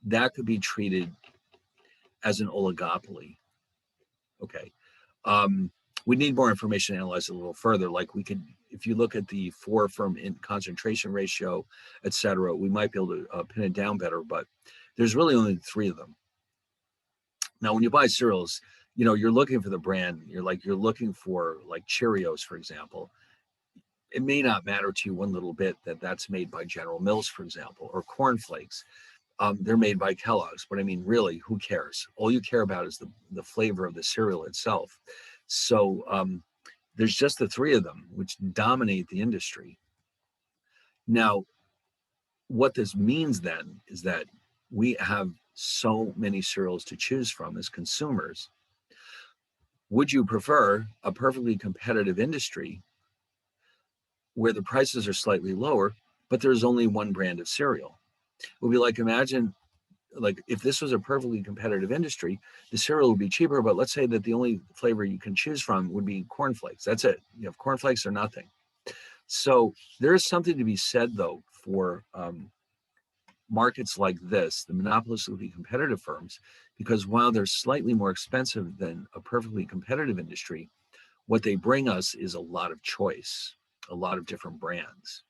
that could be treated as an oligopoly. Okay. We need more information to analyze it a little further. Like if you look at the 4 firm in concentration ratio, et cetera, we might be able to pin it down better, but there's really only 3 of them. Now, when you buy cereals, you're looking for the brand. You're looking for like Cheerios, for example. It may not matter to you one little bit that that's made by General Mills, for example, or Corn Flakes. They're made by Kellogg's, but I mean, really, who cares? All you care about is the flavor of the cereal itself. So there's just the 3 of them, which dominate the industry. Now, what this means then is that we have so many cereals to choose from as consumers. Would you prefer a perfectly competitive industry where the prices are slightly lower, but there's only one brand of cereal? It would be like, imagine, like, if this was a perfectly competitive industry, the cereal would be cheaper, but let's say that the only flavor you can choose from would be cornflakes. That's it. You have cornflakes or nothing. So there is something to be said, though, for markets like this, the monopolistically competitive firms, because while they're slightly more expensive than a perfectly competitive industry, what they bring us is a lot of choice, a lot of different brands.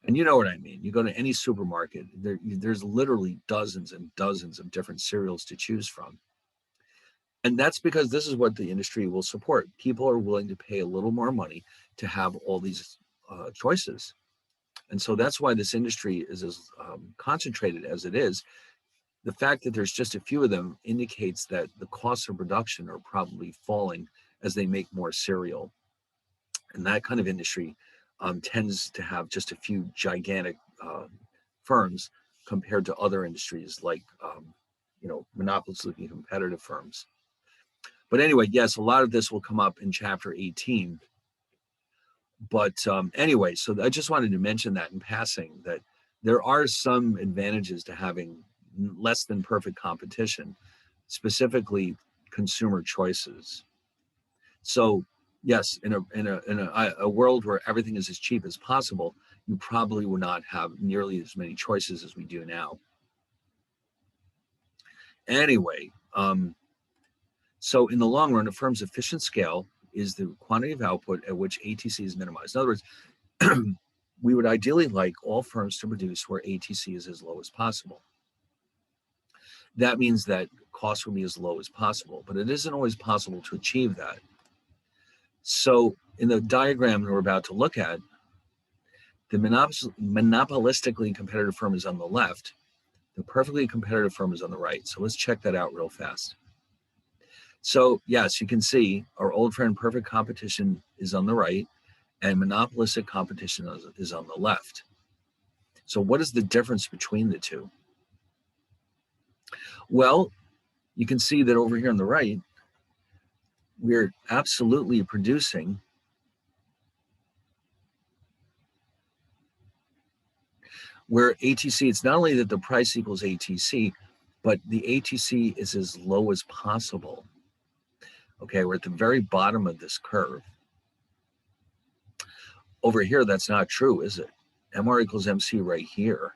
And you know what I mean. You go to any supermarket, there's literally dozens and dozens of different cereals to choose from. And that's because this is what the industry will support. People are willing to pay a little more money to have all these choices. And so that's why this industry is as concentrated as it is. The fact that there's just a few of them indicates that the costs of production are probably falling as they make more cereal. And that kind of industry tends to have just a few gigantic firms compared to other industries like, monopolistically competitive firms. But anyway, yes, a lot of this will come up in chapter 18. But anyway, so I just wanted to mention that in passing, that there are some advantages to having less than perfect competition, specifically consumer choices. So yes, in a world where everything is as cheap as possible, you probably will not have nearly as many choices as we do now. Anyway, so in the long run, a firm's efficient scale is the quantity of output at which ATC is minimized. In other words, we would ideally like all firms to produce where ATC is as low as possible. That means that costs will be as low as possible, but it isn't always possible to achieve that. So in the diagram we're about to look at, the monopolistically competitive firm is on the left, the perfectly competitive firm is on the right. So let's check that out real fast. So yes, you can see our old friend perfect competition is on the right and monopolistic competition is on the left. So what is the difference between the two? Well, you can see that over here on the right, we're absolutely producing where ATC, it's not only that the price equals ATC, but the ATC is as low as possible. Okay, we're at the very bottom of this curve. Over here, that's not true, is it? MR equals MC right here.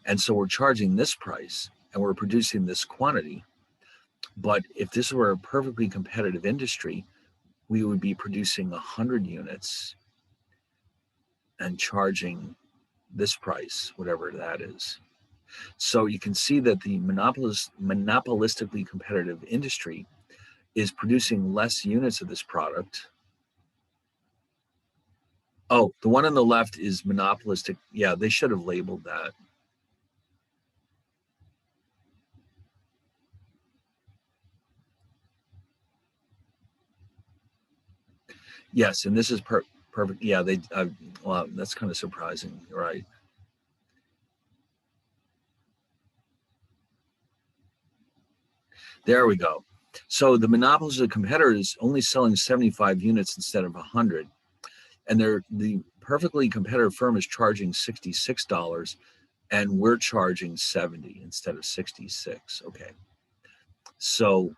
And so we're charging this price and we're producing this quantity. But if this were a perfectly competitive industry, we would be producing 100 units and charging this price, whatever that is. So you can see that the monopolistically competitive industry is producing less units of this product. Oh, the one on the left is monopolistic. Yeah, they should have labeled that. Yes, and this is perfect. Yeah, they. Well, that's kind of surprising, right? There we go. So the monopolistic competitor is only selling 75 units instead of 100, and the perfectly competitive firm is charging $66, and we're charging 70 instead of 66. Okay. So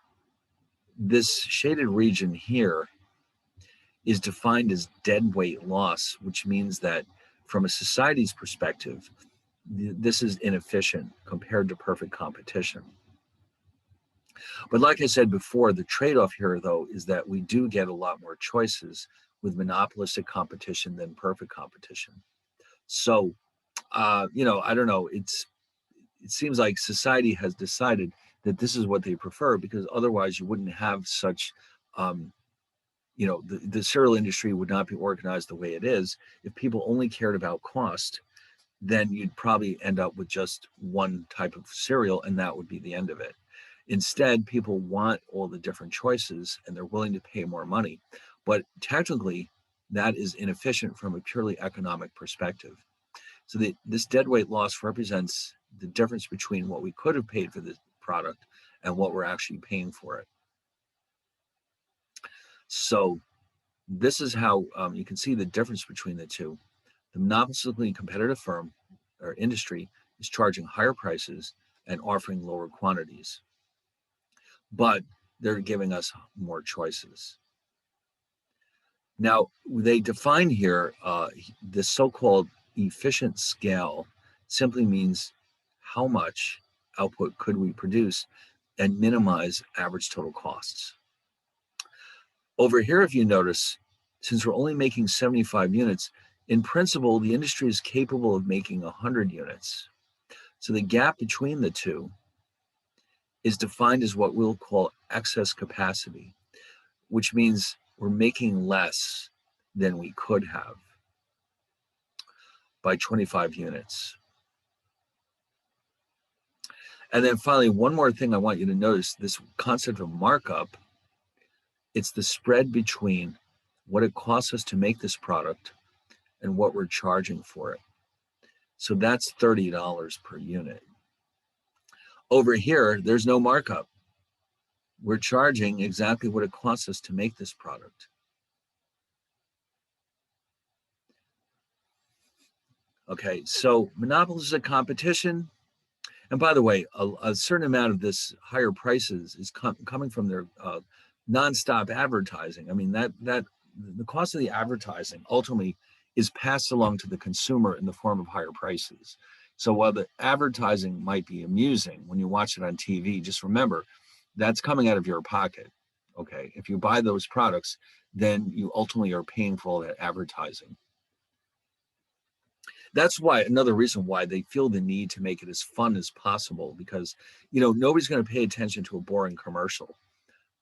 this shaded region here is defined as dead weight loss, which means that from a society's perspective, this is inefficient compared to perfect competition. But like I said before, the trade-off here, though, is that we do get a lot more choices with monopolistic competition than perfect competition. So, I don't know. It seems like society has decided that this is what they prefer because otherwise you wouldn't have such, um, the cereal industry would not be organized the way it is. If people only cared about cost, then you'd probably end up with just one type of cereal and that would be the end of it. Instead, people want all the different choices and they're willing to pay more money. But technically, that is inefficient from a purely economic perspective. So this deadweight loss represents the difference between what we could have paid for the product and what we're actually paying for it. So this is how you can see the difference between the two. The monopolistically competitive firm or industry is charging higher prices and offering lower quantities, but they're giving us more choices. Now, they define here the so-called efficient scale simply means how much output could we produce and minimize average total costs. Over here, if you notice, since we're only making 75 units, in principle, the industry is capable of making 100 units. So the gap between the two is defined as what we'll call excess capacity, which means we're making less than we could have by 25 units. And then finally, one more thing I want you to notice, this concept of markup, it's the spread between what it costs us to make this product and what we're charging for it. So that's $30 per unit. Over here, there's no markup. We're charging exactly what it costs us to make this product. Okay, so monopolistic competition. And by the way, a certain amount of this higher prices is coming from their nonstop advertising. I mean, that the cost of the advertising ultimately is passed along to the consumer in the form of higher prices. So while the advertising might be amusing when you watch it on TV, just remember that's coming out of your pocket. Okay, if you buy those products, then you ultimately are paying for all that advertising. That's why another reason why they feel the need to make it as fun as possible because nobody's going to pay attention to a boring commercial.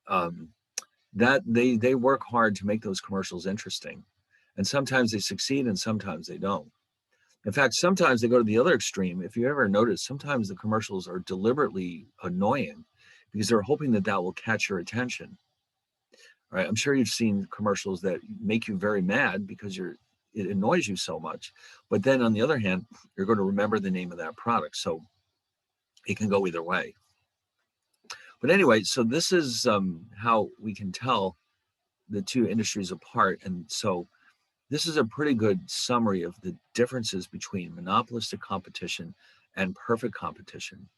That they work hard to make those commercials interesting, and sometimes they succeed and sometimes they don't. In fact, sometimes they go to the other extreme. If you ever notice, sometimes the commercials are deliberately annoying because they're hoping that that will catch your attention. Right? I'm sure you've seen commercials that make you very mad because it annoys you so much. But then on the other hand, you're going to remember the name of that product. So it can go either way. But anyway, so this is how we can tell the two industries apart. And so this is a pretty good summary of the differences between monopolistic competition and perfect competition.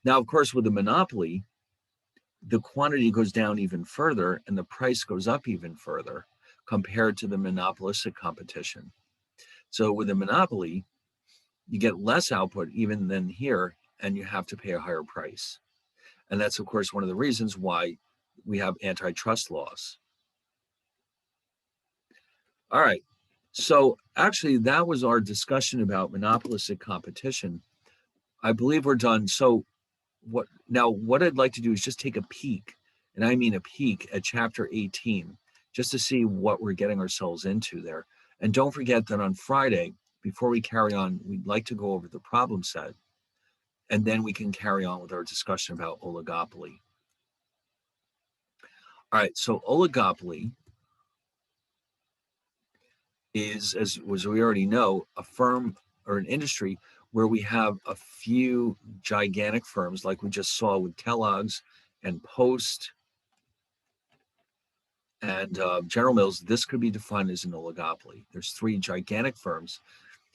Now, of course, with a monopoly, the quantity goes down even further and the price goes up even further compared to the monopolistic competition. So with a monopoly, you get less output even than here, and you have to pay a higher price. And that's, of course, one of the reasons why we have antitrust laws. All right. So actually, that was our discussion about monopolistic competition. I believe we're done. So what I'd like to do is just take a peek, and I mean a peek at chapter 18, just to see what we're getting ourselves into there. And don't forget that on Friday, before we carry on, we'd like to go over the problem set, and then we can carry on with our discussion about oligopoly. All right, so oligopoly is, as we already know, a firm or an industry where we have a few gigantic firms like we just saw with Kellogg's and Post and General Mills. This could be defined as an oligopoly. There's three gigantic firms.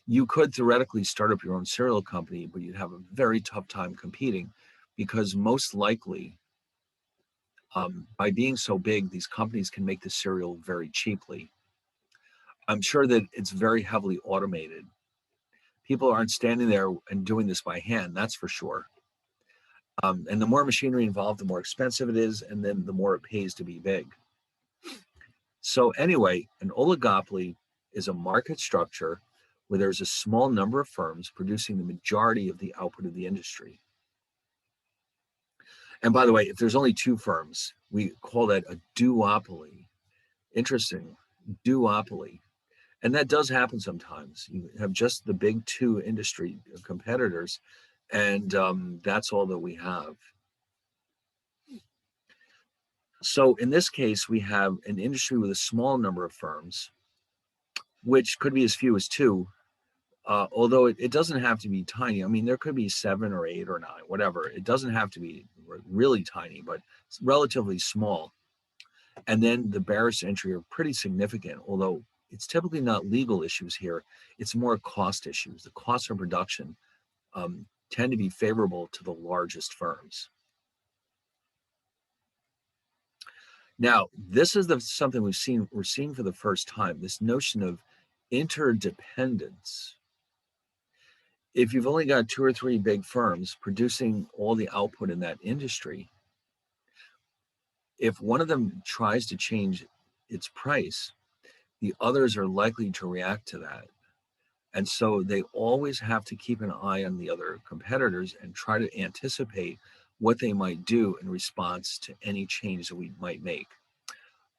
You could theoretically start up your own cereal company, but you'd have a very tough time competing because most likely by being so big, these companies can make the cereal very cheaply. I'm sure that it's very heavily automated. People aren't standing there and doing this by hand, that's for sure. And the more machinery involved, the more expensive it is, and then the more it pays to be big. So anyway, an oligopoly is a market structure where there's a small number of firms producing the majority of the output of the industry. And by the way, if there's only two firms, we call that a duopoly. Interesting, duopoly. And that does happen sometimes. You have just the big two industry competitors, and that's all that we have. So in this case, we have an industry with a small number of firms, which could be as few as two, although it doesn't have to be tiny. I mean, there could be 7 or 8 or 9, whatever. It doesn't have to be really tiny, but it's relatively small. And then the barriers to entry are pretty significant, although it's typically not legal issues here. It's more cost issues. The costs of production tend to be favorable to the largest firms. Now, this is something we're seeing for the first time, this notion of interdependence. If you've only got 2 or 3 big firms producing all the output in that industry, if one of them tries to change its price, the others are likely to react to that. And so they always have to keep an eye on the other competitors and try to anticipate what they might do in response to any change that we might make.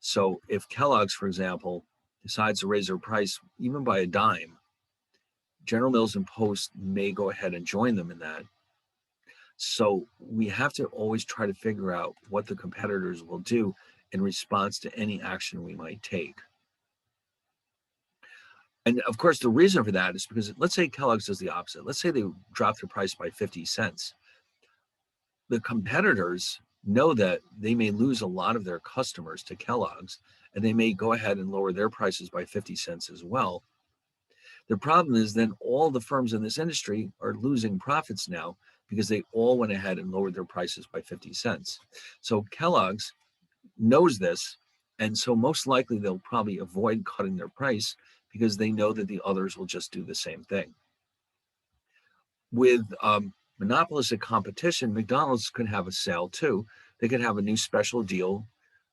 So if Kellogg's, for example, decides to raise their price even by a dime, General Mills and Post may go ahead and join them in that. So we have to always try to figure out what the competitors will do in response to any action we might take. And of course, the reason for that is because let's say Kellogg's does the opposite. Let's say they drop their price by 50 cents. The competitors know that they may lose a lot of their customers to Kellogg's, and they may go ahead and lower their prices by 50 cents as well. The problem is then all the firms in this industry are losing profits now because they all went ahead and lowered their prices by 50 cents. So Kellogg's knows this, and so most likely they'll probably avoid cutting their price because they know that the others will just do the same thing. With monopolistic competition, McDonald's could have a sale too. They could have a new special deal,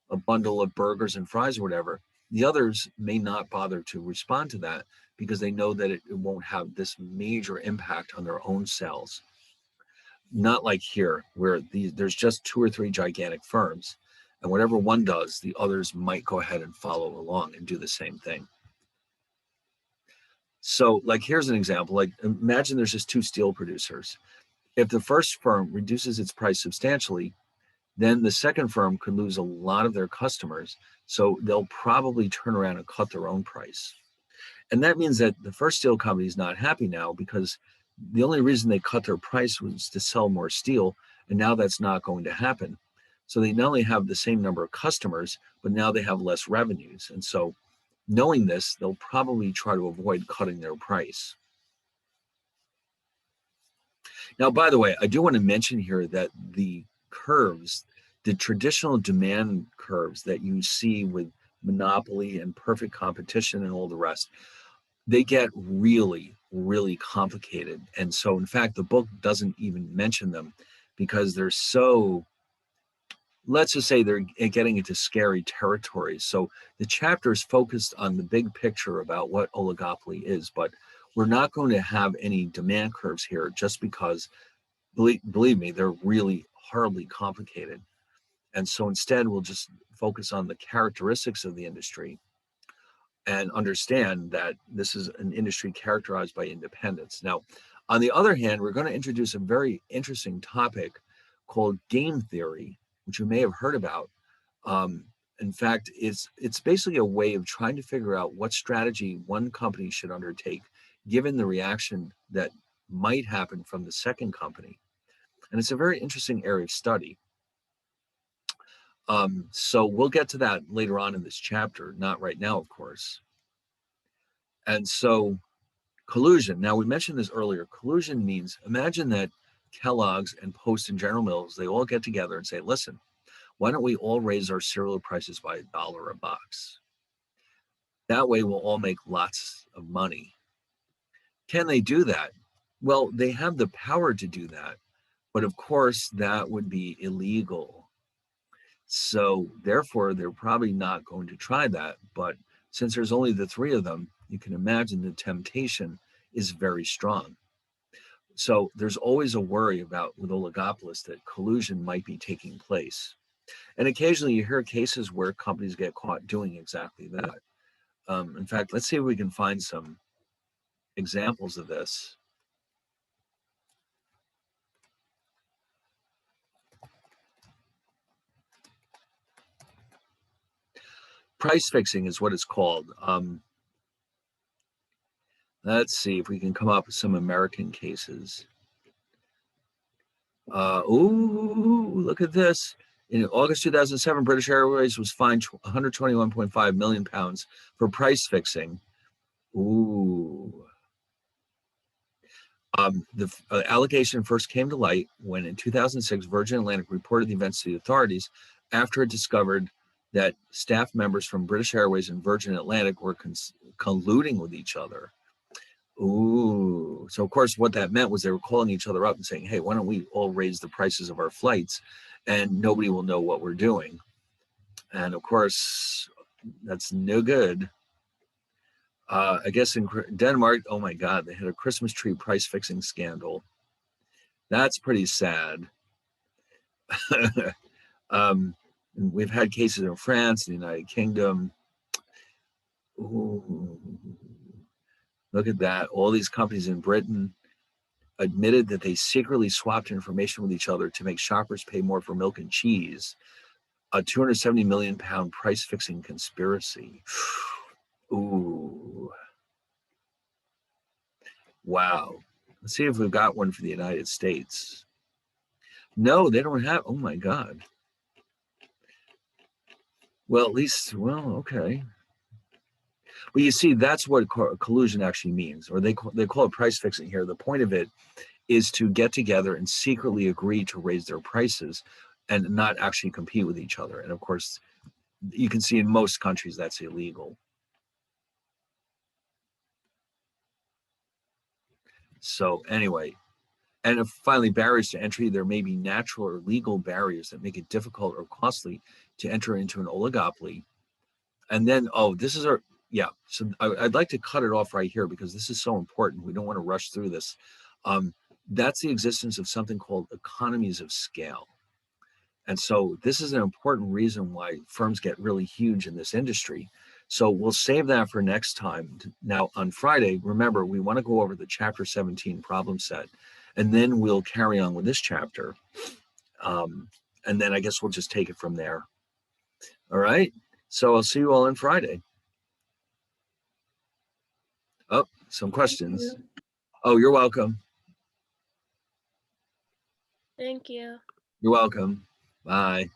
a bundle of burgers and fries or whatever. The others may not bother to respond to that because they know that it won't have this major impact on their own sales. Not like here, where there's just 2 or 3 gigantic firms, and whatever one does, the others might go ahead and follow along and do the same thing. So like, here's an example. Like, imagine there's just 2 steel producers. If the first firm reduces its price substantially, then the second firm could lose a lot of their customers. So they'll probably turn around and cut their own price. And that means that the first steel company is not happy now because the only reason they cut their price was to sell more steel. And now that's not going to happen. So they not only have the same number of customers, but now they have less revenues. And so knowing this, they'll probably try to avoid cutting their price. Now, by the way, I do want to mention here that the curves, the traditional demand curves that you see with monopoly and perfect competition and all the rest, they get really, really complicated. And so, in fact, the book doesn't even mention them because they're so, let's just say they're getting into scary territory. So the chapter is focused on the big picture about what oligopoly is, but we're not going to have any demand curves here just because, believe me, they're really horribly complicated. And so instead, we'll just focus on the characteristics of the industry and understand that this is an industry characterized by independence. Now, on the other hand, we're going to introduce a very interesting topic called game theory, which you may have heard about. In fact, it's basically a way of trying to figure out what strategy one company should undertake given the reaction that might happen from the second company. And it's a very interesting area of study. So we'll get to that later on in this chapter, not right now, of course. And so collusion. Now, we mentioned this earlier. Collusion means, imagine that Kellogg's and Post and General Mills, they all get together and say, listen, why don't we all raise our cereal prices by $1 a box? That way we'll all make lots of money. Can they do that? Well, they have the power to do that, But of course, that would be illegal. So therefore, they're probably not going to try that. But since there's only the three of them, you can imagine the temptation is very strong. So there's always a worry about with oligopolists that collusion might be taking place. And occasionally you hear cases where companies get caught doing exactly that. In fact, let's see if we can find some examples of this. Price fixing is what it's called. Let's see if we can come up with some American cases. Ooh, look at this. In August 2007, British Airways was fined 121.5 million pounds for price fixing. Ooh. The allegation first came to light when in 2006, Virgin Atlantic reported the events to the authorities after it discovered that staff members from British Airways and Virgin Atlantic were colluding with each other. Ooh. So of course, what that meant was they were calling each other up and saying, hey, why don't we all raise the prices of our flights and nobody will know what we're doing. And of course, that's no good. I guess in Denmark, oh my God, they had a Christmas tree price fixing scandal. That's pretty sad. We've had cases in France, the United Kingdom. Ooh. Look at that. All these companies in Britain admitted that they secretly swapped information with each other to make shoppers pay more for milk and cheese. A 270 million pound price fixing conspiracy. Ooh. Wow. Let's see if we've got one for the United States. No, they don't have. Oh my God. Well, at least, well, okay. But you see, that's what collusion actually means, or they call it price fixing here. The point of it is to get together and secretly agree to raise their prices and not actually compete with each other. And of course, you can see in most countries that's illegal. So anyway, and finally, barriers to entry. There may be natural or legal barriers that make it difficult or costly to enter into an oligopoly. And then, oh, this is our, yeah. So I'd like to cut it off right here because this is so important. We don't want to rush through this. That's the existence of something called economies of scale. And so this is an important reason why firms get really huge in this industry. So we'll save that for next time. Now on Friday, remember, we want to go over the chapter 17 problem set, and then we'll carry on with this chapter. And then I guess we'll just take it from there. All right. So I'll see you all on Friday. Oh, some questions. Oh, you're welcome. Thank you. You're welcome. Bye.